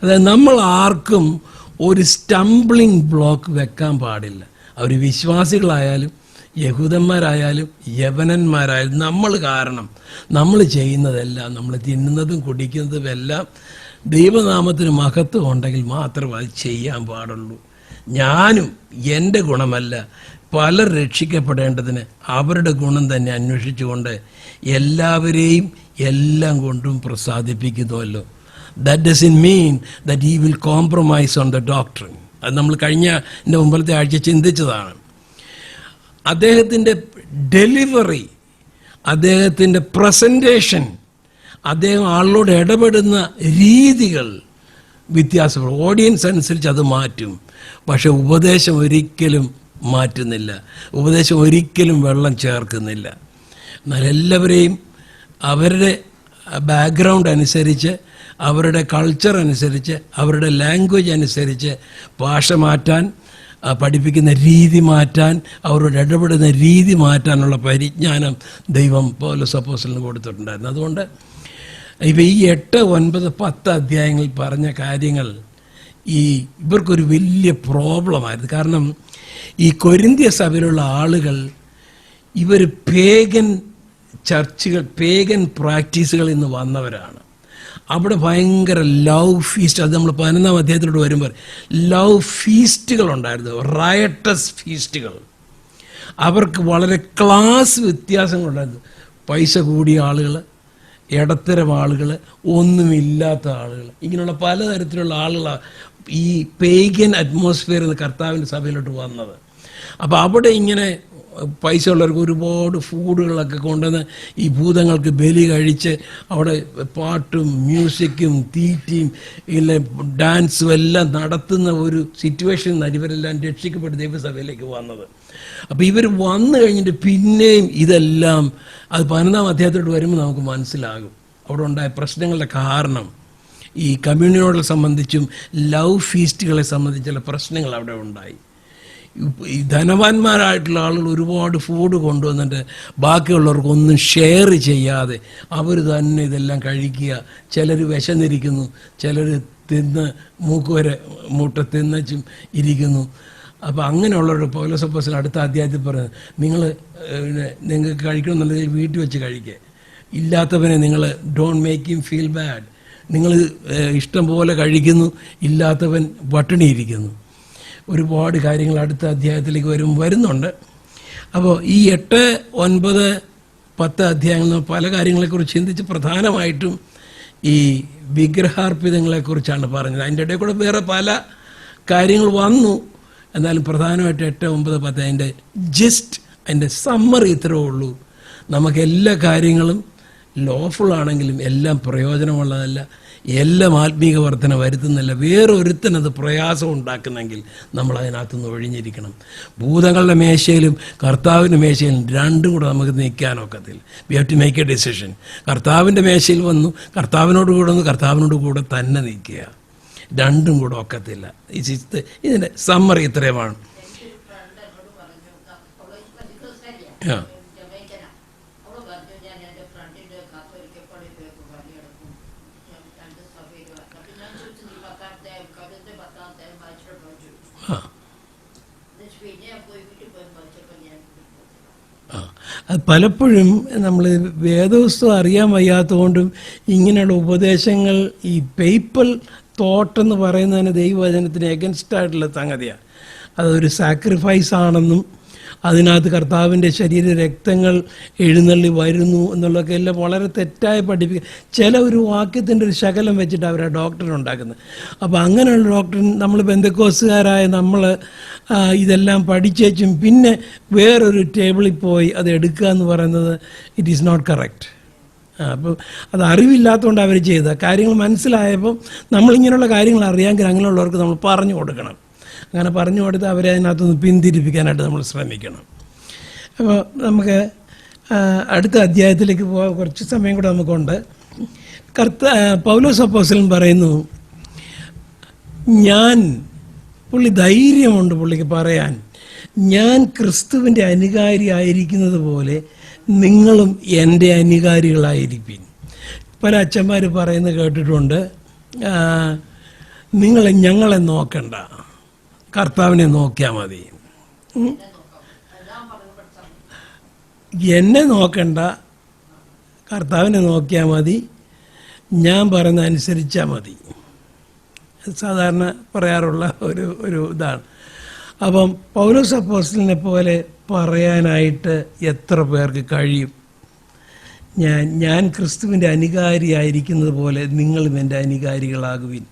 അതായത് നമ്മൾ ആർക്കും ഒരു സ്റ്റംബ്ലിംഗ് ബ്ലോക്ക് വെക്കാൻ പാടില്ല. അവർ വിശ്വാസികളായാലും യഹൂദന്മാരായാലും യവനന്മാരായാലും നമ്മൾ കാരണം നമ്മൾ ചെയ്യുന്നതെല്ലാം, നമ്മൾ തിന്നുന്നതും കുടിക്കുന്നതും എല്ലാം ദൈവനാമത്തിന് മഹത്വം ഉണ്ടെങ്കിൽ മാത്രമേ അത് ചെയ്യാൻ പാടുള്ളൂ. ഞാനും എൻ്റെ ഗുണമല്ല, പലർ രക്ഷിക്കപ്പെടേണ്ടതിന് അവരുടെ ഗുണം തന്നെ അന്വേഷിച്ചുകൊണ്ട് എല്ലാവരെയും എല്ലാം കൊണ്ടും പ്രസാദിപ്പിക്കുന്നുവല്ലോ. That doesn't mean that he will compromise on the doctrine. അത് നമ്മൾ എൻ്റെ മുമ്പത്തെ ആഴ്ച ചിന്തിച്ചതാണ്. അദ്ദേഹത്തിൻ്റെ ഡെലിവറി, അദ്ദേഹത്തിൻ്റെ പ്രസൻറ്റേഷൻ, അദ്ദേഹം ആളിനോട് ഇടപെടുന്ന രീതികൾ വ്യത്യാസപ്പെടും. ഓഡിയൻസ് അനുസരിച്ച് അത് മാറ്റും. പക്ഷെ ഉപദേശം ഒരിക്കലും മാറ്റുന്നില്ല, ഉപദേശം ഒരിക്കലും വെള്ളം ചേർക്കുന്നില്ല. എന്നാൽ എല്ലാവരെയും അവരുടെ ബാക്ക്ഗ്രൗണ്ട് അനുസരിച്ച്, അവരുടെ കൾച്ചർ അനുസരിച്ച്, അവരുടെ ലാംഗ്വേജ് അനുസരിച്ച് ഭാഷ മാറ്റാൻ, പഠിപ്പിക്കുന്ന രീതി മാറ്റാൻ, അവരോട് ഇടപെടുന്ന രീതി മാറ്റാനുള്ള പരിജ്ഞാനം ദൈവം പൗലോസ് അപ്പോസ്തലന് കൊടുത്തിട്ടുണ്ടായിരുന്നു. അതുകൊണ്ട് ഇപ്പം ഈ 8, 9, 10 അധ്യായങ്ങളിൽ പറഞ്ഞ കാര്യങ്ങൾ ഇവർക്കൊരു വലിയ പ്രോബ്ലമായിരുന്നു. കാരണം ഈ കൊരിന്ത്യ സഭയിലുള്ള ആളുകൾ ഇവർ പേഗൻ ചർച്ചുകൾ, പേഗൻ പ്രാക്ടീസുകളിൽ നിന്ന് വന്നവരാണ്. അവിടെ ഭയങ്കര ലവ് ഫീസ്റ്റ്, അത് നമ്മൾ 11-ാം അധ്യായത്തിലോട്ട് വരുമ്പോൾ ലവ് ഫീസ്റ്റുകളുണ്ടായിരുന്നു, റയട്ടസ് ഫീസ്റ്റുകൾ. അവർക്ക് വളരെ ക്ലാസ് വ്യത്യാസങ്ങളുണ്ടായിരുന്നു. പൈസ കൂടിയ ആളുകൾ, ഇടത്തരം ആളുകൾ, ഒന്നുമില്ലാത്ത ആളുകൾ, ഇങ്ങനെയുള്ള പലതരത്തിലുള്ള ആളുകളാണ് ഈ പേഗൻ അറ്റ്മോസ്ഫിയർ എന്ന കർത്താവിൻ്റെ സഭയിലോട്ട് വന്നത്. അപ്പോൾ അവിടെ ഇങ്ങനെ പൈസ ഉള്ളവർക്ക് ഒരുപാട് ഫുഡുകളൊക്കെ കൊണ്ടുവന്ന് ഈ ഭൂതങ്ങൾക്ക് ബലി കഴിച്ച് അവിടെ പാട്ടും മ്യൂസിക്കും തീറ്റയും ഇല്ല ഡാൻസും എല്ലാം നടത്തുന്ന ഒരു സിറ്റുവേഷൻ ഇവരെല്ലാം രക്ഷിക്കപ്പെട്ട് ദൈവസഭയിലേക്ക് വന്നത്. അപ്പോൾ ഇവർ വന്നു കഴിഞ്ഞിട്ട് പിന്നെയും ഇതെല്ലാം അത് 11-ാം അധ്യായത്തോട്ട് വരുമ്പോൾ നമുക്ക് മനസ്സിലാകും അവിടെ ഉണ്ടായ പ്രശ്നങ്ങളുടെ കാരണം. ഈ കമ്മ്യൂണിനോടെ സംബന്ധിച്ചും ലവ് ഫീസ്റ്റുകളെ സംബന്ധിച്ചുള്ള പ്രശ്നങ്ങൾ അവിടെ ഉണ്ടായി. ഈ ധനവാന്മാരായിട്ടുള്ള ആളുകൾ ഒരുപാട് ഫുഡ് കൊണ്ടുവന്നിട്ട് ബാക്കിയുള്ളവർക്കൊന്നും ഷെയർ ചെയ്യാതെ അവർ തന്നെ ഇതെല്ലാം കഴിക്കുക. ചിലർ വിശന്നിരിക്കുന്നു, ചിലർ തിന്ന് മൂക്കുവരെ മൂട്ട തിന്നച്ചും ഇരിക്കുന്നു. അപ്പോൾ അങ്ങനെയുള്ളവരുടെ പൗലോസ് അപ്പോസ്തലൻ അടുത്ത അധ്യായത്തിൽ പറയുന്നത്, നിങ്ങൾക്ക് കഴിക്കണമെന്നുണ്ടെങ്കിൽ വീട്ടിൽ വെച്ച് കഴിക്കുക. ഇല്ലാത്തവനെ നിങ്ങൾ don't make him feel bad. നിങ്ങൾ ഇഷ്ടം പോലെ കഴിക്കുന്നു, ഇല്ലാത്തവൻ പട്ടിണിയിരിക്കുന്നു. ഒരുപാട് കാര്യങ്ങൾ അടുത്ത അധ്യായത്തിലേക്ക് വരുന്നുണ്ട്. അപ്പോൾ ഈ 8, 9, 10 അധ്യായങ്ങളിൽ പല കാര്യങ്ങളെക്കുറിച്ച് ചിന്തിച്ച് പ്രധാനമായിട്ടും ഈ വിഗ്രഹാർപ്പിതങ്ങളെക്കുറിച്ചാണ് പറഞ്ഞത്. അതിൻ്റെ ഇടയിൽ കൂടെ വേറെ പല കാര്യങ്ങൾ വന്നു. എന്നാലും പ്രധാനമായിട്ട് 8, 9, 10 അതിൻ്റെ ജസ്റ്റ് അതിൻ്റെ സമ്മറി ഇത്രയേ ഉള്ളൂ. നമുക്ക് എല്ലാ കാര്യങ്ങളും ലോഫുൾ ആണെങ്കിലും എല്ലാം പ്രയോജനമുള്ളതല്ല, എല്ലാം ആത്മീക വർധന വരുത്തുന്നില്ല. വേറൊരുത്തനത് പ്രയാസം ഉണ്ടാക്കുന്നെങ്കിൽ നമ്മൾ അതിനകത്തുനിന്ന് ഒഴിഞ്ഞിരിക്കണം. ഭൂതങ്ങളുടെ മേശയിലും കർത്താവിൻ്റെ മേശയിലും രണ്ടും കൂടെ നമുക്ക് നിൽക്കാനൊക്കത്തില്ല. We have to make a decision. കർത്താവിൻ്റെ മേശയിൽ വന്നു, കർത്താവിനോട് കൂടെ വന്നു, കർത്താവിനോട് കൂടെ തന്നെ നിൽക്കുക. രണ്ടും കൂടെ ഒക്കത്തില്ല. ഇതിൻ്റെ സമ്മറി ഇത്രയുമാണ്. ആ അത് പലപ്പോഴും നമ്മൾ വേദപുസ്തകം അറിയാൻ വയ്യാത്തതുകൊണ്ടും ഇങ്ങനെയുള്ള ഉപദേശങ്ങൾ ഈ പേപ്പൽ തോട്ടെന്ന് പറയുന്നതിന് ദൈവവചനത്തിന് എഗൻസ്റ്റായിട്ടുള്ള സംഗതിയാണ്. അതൊരു സാക്രിഫൈസ് ആണെന്നും അതിനകത്ത് കർത്താവിൻ്റെ ശരീര രക്തങ്ങൾ എഴുന്നള്ളി വരുന്നു എന്നുള്ളതൊക്കെ എല്ലാം വളരെ തെറ്റായി പഠിപ്പിക്കുക. ചില ഒരു വാക്യത്തിൻ്റെ ഒരു ശകലം വെച്ചിട്ട് അവർ ആ ഡോക്ടറിനെ ഉണ്ടാക്കുന്നത്. അപ്പോൾ അങ്ങനെയുള്ള ഡോക്ടർ നമ്മൾ ബെന്തക്കോസുകാരായ നമ്മൾ ഇതെല്ലാം പഠിച്ചേച്ചും പിന്നെ വേറൊരു ടേബിളിൽ പോയി അത് എടുക്കുക എന്ന് പറയുന്നത് ഇറ്റ് ഈസ് നോട്ട് കറക്റ്റ്. അപ്പോൾ അത് അറിവില്ലാത്തതുകൊണ്ട് അവർ ചെയ്ത കാര്യങ്ങൾ മനസ്സിലായപ്പോൾ നമ്മളിങ്ങനെയുള്ള കാര്യങ്ങൾ അറിയാമെങ്കിൽ അങ്ങനെയുള്ളവർക്ക് നമ്മൾ പറഞ്ഞു കൊടുക്കണം. അങ്ങനെ പറഞ്ഞു കൊടുത്ത് അവരെ അതിനകത്തുനിന്ന് പിന്തിരിപ്പിക്കാനായിട്ട് നമ്മൾ ശ്രമിക്കണം. അപ്പോൾ നമുക്ക് അടുത്ത അധ്യായത്തിലേക്ക് പോകാൻ കുറച്ച് സമയം കൂടെ നമുക്കുണ്ട്. പൗലോസ് അപ്പോസ്തലൻ പറയുന്നു, പുള്ളി ധൈര്യമുണ്ട് പുള്ളിക്ക് പറയാൻ, ഞാൻ ക്രിസ്തുവിൻ്റെ അനുകാരിയായിരിക്കുന്നത് പോലെ നിങ്ങളും എൻ്റെ അനുകാരികളായിരിക്കും. പല അച്ഛന്മാർ പറയുന്നത് കേട്ടിട്ടുണ്ട്, ഞങ്ങളെ നോക്കണ്ട, കർത്താവിനെ നോക്കിയാൽ മതി. എന്നെ നോക്കണ്ട, കർത്താവിനെ നോക്കിയാൽ മതി, ഞാൻ പറയുന്ന അനുസരിച്ചാൽ മതി. സാധാരണ പറയാറുള്ള ഒരു ഇതാണ്. അപ്പം പൗലോസ് അപ്പോസ്തലനെ പോലെ പറയാനായിട്ട് എത്ര പേർക്ക് കഴിയും? ഞാൻ ക്രിസ്തുവിൻ്റെ അനുകാരിയായിരിക്കുന്നത് പോലെ നിങ്ങളും എൻ്റെ അനുകാരികളാകുവിൻ.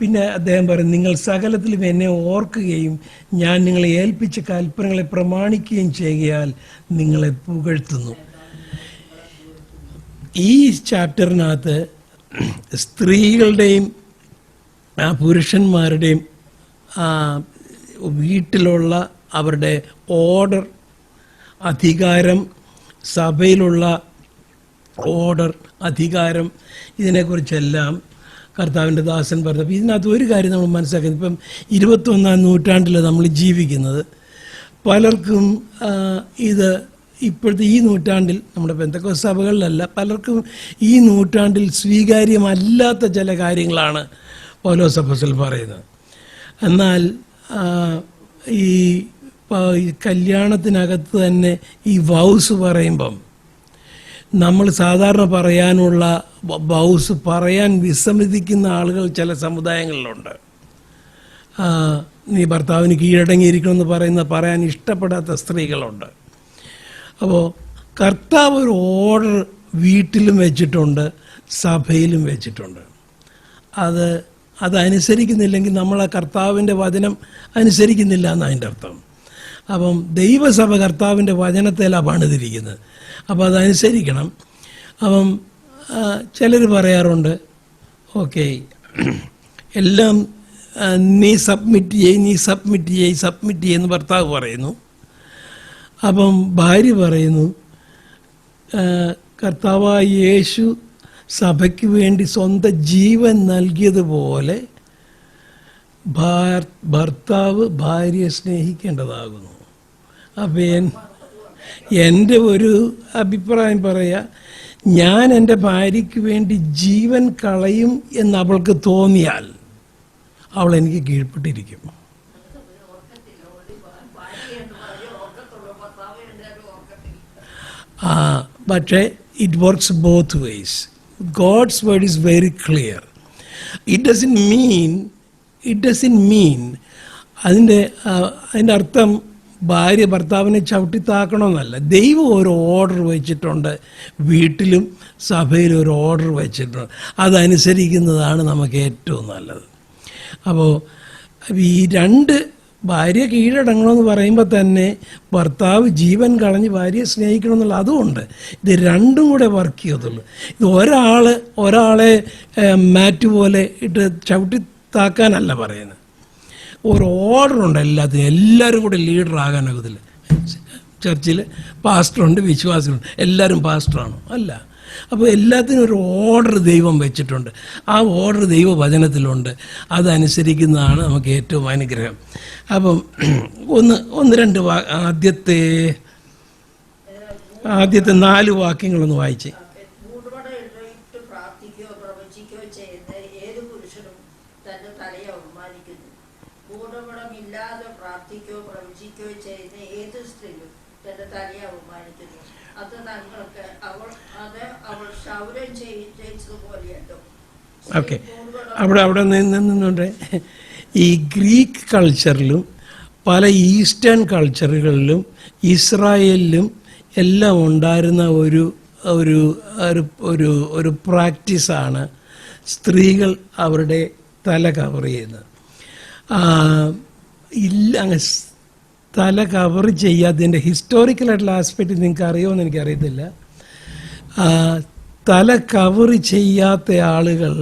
പിന്നെ അദ്ദേഹം പറയും, നിങ്ങൾ സകലത്തിലും എന്നെ ഓർക്കുകയും ഞാൻ നിങ്ങളെ ഏൽപ്പിച്ച കൽപ്പനകളെ പ്രമാണിക്കുകയും ചെയ്യുകയാൽ നിങ്ങളെ പുകഴ്ത്തുന്നു. ഈ ചാപ്റ്ററിനകത്ത് സ്ത്രീകളുടെയും പുരുഷന്മാരുടെയും വീട്ടിലുള്ള അവരുടെ ഓർഡർ, അധികാരം, സഭയിലുള്ള ഓർഡർ, അധികാരം, ഇതിനെക്കുറിച്ചെല്ലാം കർത്താവിൻ്റെ ദാസൻ പറഞ്ഞു. അപ്പോൾ ഇതിനകത്ത് ഒരു കാര്യം നമ്മൾ മനസ്സിലാക്കുന്നത്, ഇപ്പം 21-ാം നൂറ്റാണ്ടിൽ നമ്മൾ ജീവിക്കുന്നത്, പലർക്കും ഇത് ഇപ്പോഴത്തെ ഈ നൂറ്റാണ്ടിൽ, നമ്മുടെ പെന്തക്കോസ്ത് സഭകളിലല്ല, പലർക്കും ഈ നൂറ്റാണ്ടിൽ സ്വീകാര്യമല്ലാത്ത ചില കാര്യങ്ങളാണ് പൗലോസ് അപ്പോസ്തലൻ പറയുന്നത്. എന്നാൽ ഈ കല്യാണത്തിനകത്ത് തന്നെ ഈ വൗസ് പറയുമ്പം നമ്മൾ സാധാരണ പറയാനുള്ള വൗസ് പറയാൻ വിസമ്മതിക്കുന്ന ആളുകൾ ചില സമുദായങ്ങളിലുണ്ട്. നീ ഭർത്താവിന് കീഴടങ്ങിയിരിക്കണമെന്ന് പറയാൻ ഇഷ്ടപ്പെടാത്ത സ്ത്രീകളുണ്ട്. അപ്പോൾ കർത്താവ് ഒരു ഓർഡർ വീട്ടിലും വെച്ചിട്ടുണ്ട്, സഭയിലും വെച്ചിട്ടുണ്ട്. അതനുസരിക്കുന്നില്ലെങ്കിൽ നമ്മൾ ആ കർത്താവിൻ്റെ വചനം അനുസരിക്കുന്നില്ല എന്നാണ് അതിൻ്റെ അർത്ഥം. അപ്പം ദൈവസഭ കർത്താവിൻ്റെ വചനത്തിലാണ് പണിതിരിക്കുന്നത്. അപ്പോൾ അതനുസരിക്കണം. അപ്പം ചിലർ പറയാറുണ്ട്, ഓക്കെ എല്ലാം നീ സബ്മിറ്റ് ചെയ്യുമെന്ന് ഭർത്താവ് പറയുന്നു. അപ്പം ഭാര്യ പറയുന്നു, കർത്താവായ യേശു സഭയ്ക്ക് വേണ്ടി സ്വന്തം ജീവൻ നൽകിയതുപോലെ ഭർത്താവ് ഭാര്യയെ സ്നേഹിക്കേണ്ടതാകുന്നു. അപ്പം എൻ്റെ ഒരു അഭിപ്രായം പറയാ, ഞാൻ എൻ്റെ ഭാര്യയ്ക്ക് വേണ്ടി ജീവൻ കളയും എന്ന് അവൾക്ക് തോന്നിയാൽ അവൾ എനിക്ക് കീഴ്പ്പെട്ടിരിക്കും. പക്ഷേ it works both ways. God's word is very clear. It doesn't mean അതിൻ്റെ അർത്ഥം ഭാര്യ ഭർത്താവിനെ ചവിട്ടിത്താക്കണമെന്നല്ല. ദൈവം ഒരു ഓർഡർ വെച്ചിട്ടുണ്ട്, വീട്ടിലും സഭയിലും ഒരു ഓർഡർ വെച്ചിട്ടുണ്ട്. അതനുസരിക്കുന്നതാണ് നമുക്ക് ഏറ്റവും നല്ലത്. അപ്പോൾ ഈ രണ്ട് ഭാര്യ കീഴടങ്ങണമെന്ന് പറയുമ്പോൾ തന്നെ ഭർത്താവ് ജീവൻ കളഞ്ഞ് ഭാര്യയെ സ്നേഹിക്കണമെന്നുള്ള അതുകൊണ്ട് ഇത് രണ്ടും കൂടെ വർക്ക് ചെയ്യത്തുള്ളൂ. ഇത് ഒരാളെ മാറ്റ് പോലെ ഇട്ട് ചവിട്ടി താക്കാനല്ല പറയുന്നത്. ഒരു ഓർഡറുണ്ട് എല്ലാത്തിനും. എല്ലാവരും കൂടെ ലീഡറാകാനൊക്കത്തില്ല. ചർച്ചിൽ പാസ്റ്ററുണ്ട്, വിശ്വാസികളുണ്ട്, എല്ലാവരും പാസ്റ്ററാണോ? അല്ല. അപ്പോൾ എല്ലാത്തിനും ഒരു ഓർഡർ ദൈവം വെച്ചിട്ടുണ്ട്. ആ ഓർഡർ ദൈവവചനത്തിലുണ്ട്. അതനുസരിക്കുന്നതാണ് നമുക്ക് ഏറ്റവും അനുഗ്രഹം. അപ്പം ഒന്ന് രണ്ട് ആദ്യത്തെ 4 വാക്യങ്ങളൊന്ന് വായിച്ചേ. പ്രാർത്ഥിക്കുകയോ പ്രവചിക്കുകയോ ചെയ്യുന്ന ഏത് പുരുഷനും തന്റെ തലയെ അവമാനിക്കുന്നു. മൂഢപടമില്ലാതെ പ്രാർത്ഥിക്കുകയോ പ്രവചിക്കുകയോ ചെയ്യുന്ന ഏത് സ്ത്രീയും തന്റെ തലയെ അവമാനിക്കുന്നു. അത് തങ്ങൾക്ക് അവൾ ക്ഷൗരം ചെയ്യിച്ചതുപോലെയല്ലോ. ഓക്കെ, അവിടെ നിന്നുണ്ട്. ഈ ഗ്രീക്ക് കൾച്ചറിലും പല ഈസ്റ്റേൺ കൾച്ചറുകളിലും ഇസ്രായേലിലും എല്ലാം ഉണ്ടായിരുന്ന ഒരു ഒരു ഒരു ഒരു പ്രാക്ടീസാണ് സ്ത്രീകൾ അവരുടെ തല കവർ ചെയ്യുന്നത്. തല കവർ ചെയ്യാത്തതിൻ്റെ ഹിസ്റ്റോറിക്കലായിട്ടുള്ള ആസ്പെക്റ്റ് നിങ്ങൾക്ക് അറിയുമെന്ന് എനിക്കറിയത്തില്ല. തല കവർ ചെയ്യാത്ത ആളുകൾ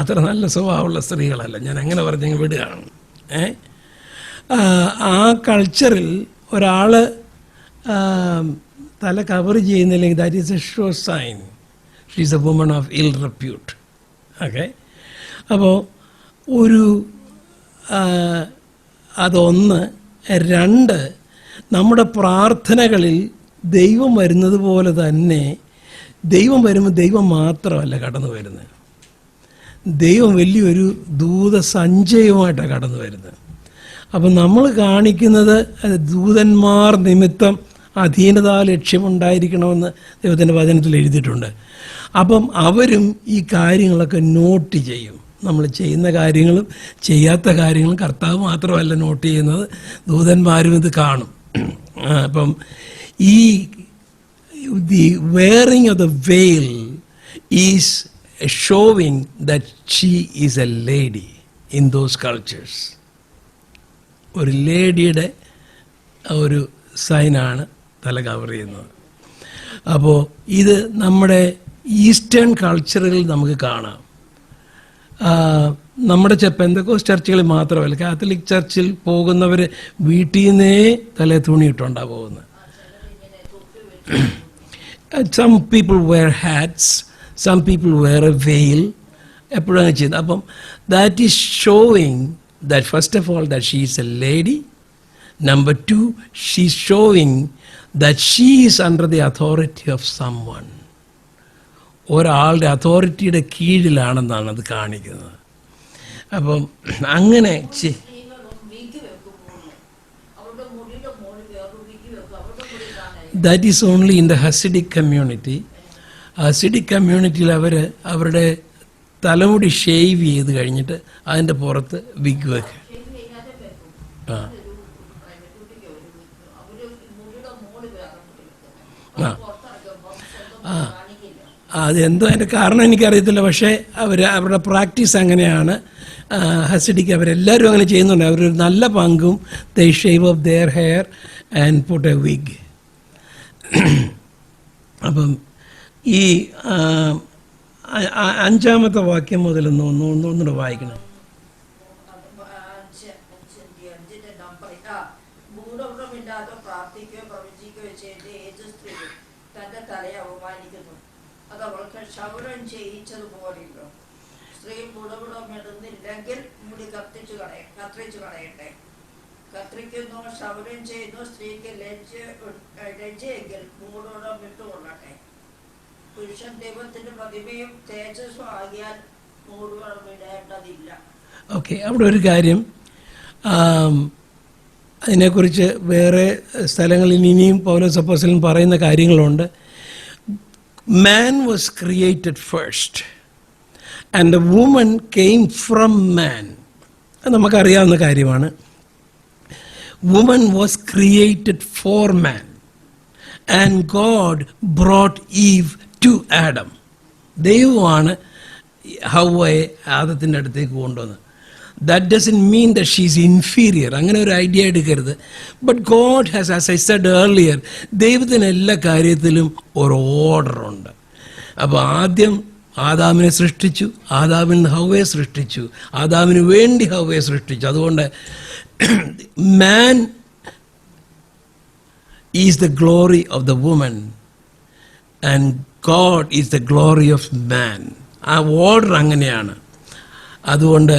അത്ര നല്ല സ്വഭാവമുള്ള സ്ത്രീകളല്ല. ഞാൻ അങ്ങനെ പറഞ്ഞെങ്കിൽ വിടുകയാണ്. ആ കൾച്ചറിൽ ഒരാൾ തല കവർ ചെയ്യുന്നില്ലെങ്കിൽ that is a show sign she is a woman of ill repute. Okay, അപ്പോൾ അതൊന്ന്. 2, നമ്മുടെ പ്രാർത്ഥനകളിൽ ദൈവം വരുന്നത് പോലെ തന്നെ ദൈവം വരുമ്പോൾ ദൈവം മാത്രമല്ല കടന്നു വരുന്നത്, ദൈവം വലിയൊരു ദൂതസഞ്ചയമായിട്ടാണ് കടന്നു വരുന്നത്. അപ്പം നമ്മൾ കാണിക്കുന്നത് ദൂതന്മാർ നിമിത്തം അധീനതാ ലക്ഷ്യമുണ്ടായിരിക്കണമെന്ന് ദൈവത്തിൻ്റെ വചനത്തിൽ എഴുതിയിട്ടുണ്ട്. അപ്പം അവരും ഈ കാര്യങ്ങളൊക്കെ നോട്ട് ചെയ്യും. നമ്മൾ ചെയ്യുന്ന കാര്യങ്ങളും ചെയ്യാത്ത കാര്യങ്ങളും കർത്താവ് മാത്രമല്ല നോട്ട് ചെയ്യുന്നത്, ദൂതന്മാരും ഇത് കാണും. അപ്പം the wearing of the veil is showing that she is a lady in those cultures. ഒരു ലേഡിയുടെ ഒരു സൈനാണ് തല കവർ ചെയ്യുന്നത്. അപ്പോൾ ഇത് നമ്മുടെ ഈസ്റ്റേൺ കൾച്ചറുകളിൽ നമുക്ക് കാണാം. നമ്മുടെ പെന്തക്കോസ്റ്റ് ചർച്ചുകളിൽ മാത്രമല്ല, കാത്തലിക് ചർച്ചിൽ പോകുന്നവർ വീട്ടിൽ നിന്നേ തലേ തുണിയിട്ടുണ്ടാണ് പോകുന്നത്. Some people wear hats, some people wear a veil. എപ്പോഴാണ് ചെയ്യുന്നത്? അപ്പം that is showing that first of all that she is a lady. Number 2, she's showing that she is under the authority of someone. ഒരാളുടെ അതോറിറ്റിയുടെ കീഴിലാണെന്നാണ് അത് കാണിക്കുന്നത്. അപ്പം അങ്ങനെ that is only in the Hasidic community. Hasidic കമ്മ്യൂണിറ്റിയിൽ അവരുടെ തലമുടി shave ചെയ്ത് കഴിഞ്ഞിട്ട് അതിൻ്റെ പുറത്ത് വിഗ് വെക്കും. അതെന്തോ അതിൻ്റെ കാരണം എനിക്കറിയത്തില്ല. പക്ഷേ അവരുടെ പ്രാക്ടീസ് അങ്ങനെയാണ്. ഹസിഡിക്ക് അവരെല്ലാവരും അങ്ങനെ ചെയ്യുന്നുണ്ട്. അവരൊരു നല്ല പങ്കും they shave off their hair and put a wig. അപ്പം ഈ 5-ാമത്തെ വാക്യം മുതൽ ഒന്നുകൂടെ വായിക്കണം. ക്ഷൗരം ചെയ്യിച്ചതുപോലെയോ സ്ത്രീ മുടമുടമിടുന്നില്ലെങ്കിൽ മുടി കത്തിച്ചു കളയട്ടെ. കത്തിരിക്കുന്നു, ക്ഷൗരം ചെയ്യുന്നു. സ്ത്രീക്ക് ലജ്ജയെങ്കിൽ മൂടോടം വിട്ടുകൊള്ളട്ടെ. പുരുഷൻ ദൈവത്തിന്റെ പ്രതിമയും തേജസ്സും ആകിയാൽ മൂടുവടം ഇടേണ്ടതില്ല. ഓക്കെ, അവിടെ ഒരു കാര്യം, അതിനെക്കുറിച്ച് വേറെ സ്ഥലങ്ങളിൽ ഇനിയും പൗലോസ് അപ്പോസ്തലൻ പറയുന്ന കാര്യങ്ങളുണ്ട്. Man was created first and the woman came from man. അത് നമുക്കറിയാവുന്ന കാര്യമാണ്. woman was created for man, and God brought Eve to Adam. ദൈവമാണ് ഹവ്വയെ ആദത്തിൻ്റെ അടുത്തേക്ക് കൊണ്ടുവന്നത്. That doesn't mean that she is inferior, അങ്ങനെ ഒരു ഐഡിയ എടുക്കരുത്. But God has, as I said earlier, ദൈവത്തിന് എല്ലാ കാര്യത്തിലും ഒരു ഓർഡറുണ്ട്. അപ്പോൾ ആദ്യം ആദാമിനെ സൃഷ്ടിച്ചു, ആദാമിൽ നിന്ന് ഹവ്വയെ സൃഷ്ടിച്ചു, ആദാമിന് വേണ്ടി ഹവ്വയെ സൃഷ്ടിച്ചു. അതുകൊണ്ട് man is the glory of the woman and God is the glory of man. ആ ഓർഡർ അങ്ങനെയാണ്. അതുകൊണ്ട്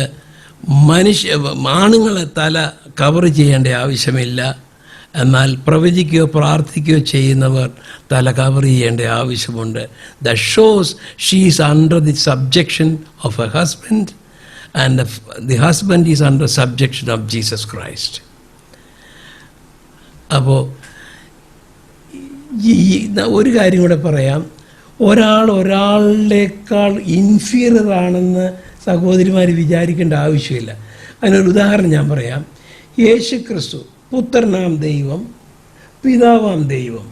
ആണുങ്ങളെ തല കവർ ചെയ്യേണ്ട ആവശ്യമില്ല. എന്നാൽ പ്രവചിക്കുകയോ പ്രാർത്ഥിക്കുകയോ ചെയ്യുന്നവർ തല കവർ ചെയ്യേണ്ട ആവശ്യമുണ്ട്. That shows she is under the subjection of a husband and the husband is under subjection of Jesus Christ. അപ്പോൾ ഒരു കാര്യം കൂടെ പറയാം. ഒരാളേക്കാൾ ഇൻഫീരിയർ ആണെന്ന് സഹോദരിമാർ വിചാരിക്കേണ്ട ആവശ്യമില്ല. അതിനൊരു ഉദാഹരണം ഞാൻ പറയാം. യേശു ക്രിസ്തു പുത്രനാം ദൈവം, പിതാവാം ദൈവം.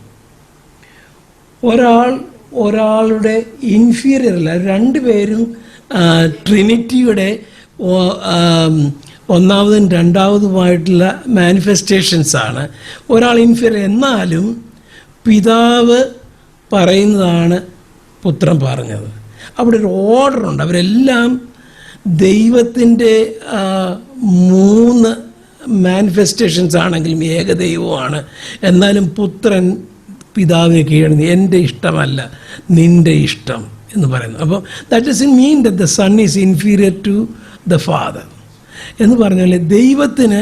ഒരാളുടെ ഇൻഫീരിയർ അല്ല. രണ്ടുപേരും ട്രിനിറ്റിയുടെ ഒന്നാമതും രണ്ടാമതുമായിട്ടുള്ള മാനിഫെസ്റ്റേഷൻസാണ്. ഒരാൾ ഇൻഫീരിയർ, എന്നാലും പിതാവ് പറയുന്നതാണ് പുത്രൻ പറഞ്ഞത്. അവിടെ ഒരു ഓർഡറുണ്ട്. അവരെല്ലാം ദൈവത്തിൻ്റെ 3 മാനിഫെസ്റ്റേഷൻസ് ആണെങ്കിലും ഏകദൈവമാണ്. എന്നാലും പുത്രൻ പിതാവിനെ കീഴടങ്ങി, എൻ്റെ ഇഷ്ടമല്ല നിൻ്റെ ഇഷ്ടം എന്ന് പറയുന്നു. അപ്പോൾ that doesn't mean that the son is inferior to the father എന്ന് പറഞ്ഞാൽ ദൈവത്തിന്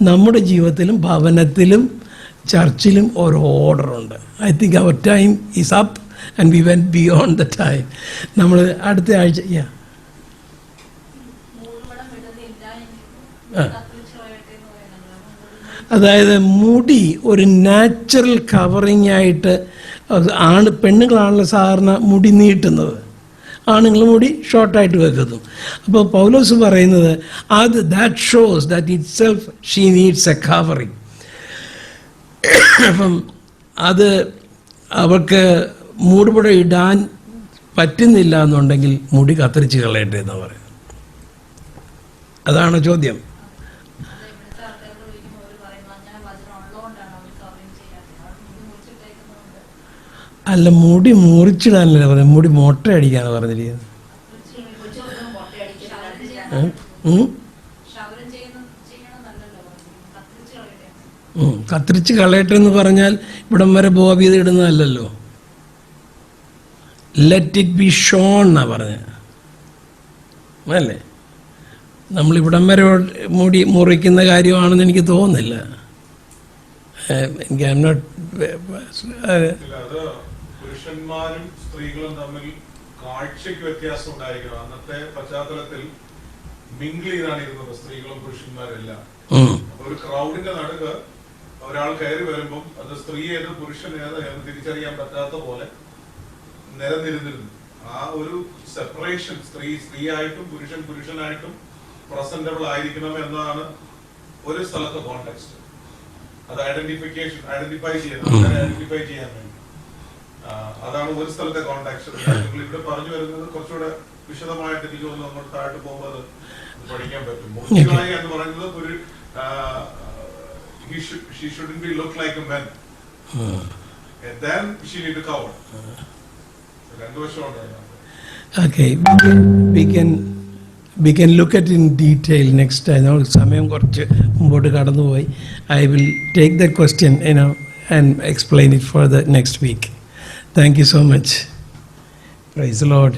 നമ്മുടെ ജീവിതത്തിലും ഭവനത്തിലും ചർച്ചിലും ഒരു ഓർഡറുണ്ട്. I think our time is up and we went beyond the time. നമ്മൾ അടുത്ത ആഴ്ച അതായത് മുടി ഒരു നാച്ചുറൽ കവറിങ് ആയിട്ട് പെണ്ണുങ്ങളാണല്ലോ സാധാരണ മുടി നീട്ടുന്നത്, ആണുങ്ങൾ മുടി ഷോർട്ടായിട്ട് വെക്കുന്നു. അപ്പോൾ പൗലോസ് പറയുന്നത് that shows that it self she needs A covering. അപ്പം അത് അവർക്ക് മൂടുപുട ഇടാൻ പറ്റുന്നില്ല എന്നുണ്ടെങ്കിൽ മുടി കത്തിരിച്ച് കളയട്ടെ എന്നാണ് പറയുന്നത്. അതാണ് ചോദ്യം. അല്ല, മുടി മുറിച്ചിടാനല്ല പറയുന്നത്, മുടി മൊട്ടയടിക്കാണ് പറഞ്ഞിരിക്കുന്നത്. കത്തിരിച്ച് കളയട്ടെ എന്ന് പറഞ്ഞാൽ ഇവിടം വരെ ബോബ് ചെയ്ത് ഇടുന്നതല്ലല്ലോ. ലെറ്റ് ഇറ്റ് ബി ഷോൺ എന്നാ പറഞ്ഞത് അല്ലേ. നമ്മളിവിടം വരെ മുടി മുറിക്കുന്ന കാര്യമാണെന്ന് എനിക്ക് തോന്നുന്നില്ല. എനിക്ക് പുരുഷന്മാരും സ്ത്രീകളും തമ്മിൽ കാഴ്ചയ്ക്ക് വ്യത്യാസം ഉണ്ടായിരിക്കണം. അന്നത്തെ പശ്ചാത്തലത്തിൽ മിങ്കിൾ ചെയ്താണ് ഇരുന്നത് സ്ത്രീകളും പുരുഷന്മാരെല്ലാം. ഒരു ക്രൗഡിന്റെ നടുക്ക് ഒരാൾ കയറി വരുമ്പം അത് സ്ത്രീ ഏത് പുരുഷൻ ഏത് എന്ന് തിരിച്ചറിയാൻ പറ്റാത്ത പോലെ നിരന്നിരുന്നിരുന്നു. ആ ഒരു സെപ്പറേഷൻ, സ്ത്രീയായിട്ടും പുരുഷനായിട്ടും പ്രസന്റബിൾ ആയിരിക്കണം എന്നതാണ് ഒരു സ്ഥലത്തെ കോണ്ടെക്സ്റ്റ്. അത് ഐഡന്റിഫൈ ചെയ്യാൻ വേണ്ടി അതാണ് ഒരു സ്ഥലത്തെ കോണ്ടാക്ട്. നിങ്ങൾ ഇവിടെ പറഞ്ഞു വരുന്നത് കുറച്ചുകൂടെ വിശദമായിട്ട് എനിക്ക് തോന്നുന്നു നമ്മൾ താഴോട്ട് പോകുമ്പോൾ അത് പഠിക്കാൻ പറ്റും. മുഖ്യമായി എന്ന് പറയുന്നത് ഒരു she shouldn't be look like a man and then she need to cover. രണ്ടു വശമുണ്ട്. Okay, we can look at in detail next time. സമയം കുറച്ച് മുമ്പോട്ട് കടന്നുപോയി. I will take that question and explain it further next week. Thank you so much. Praise the Lord.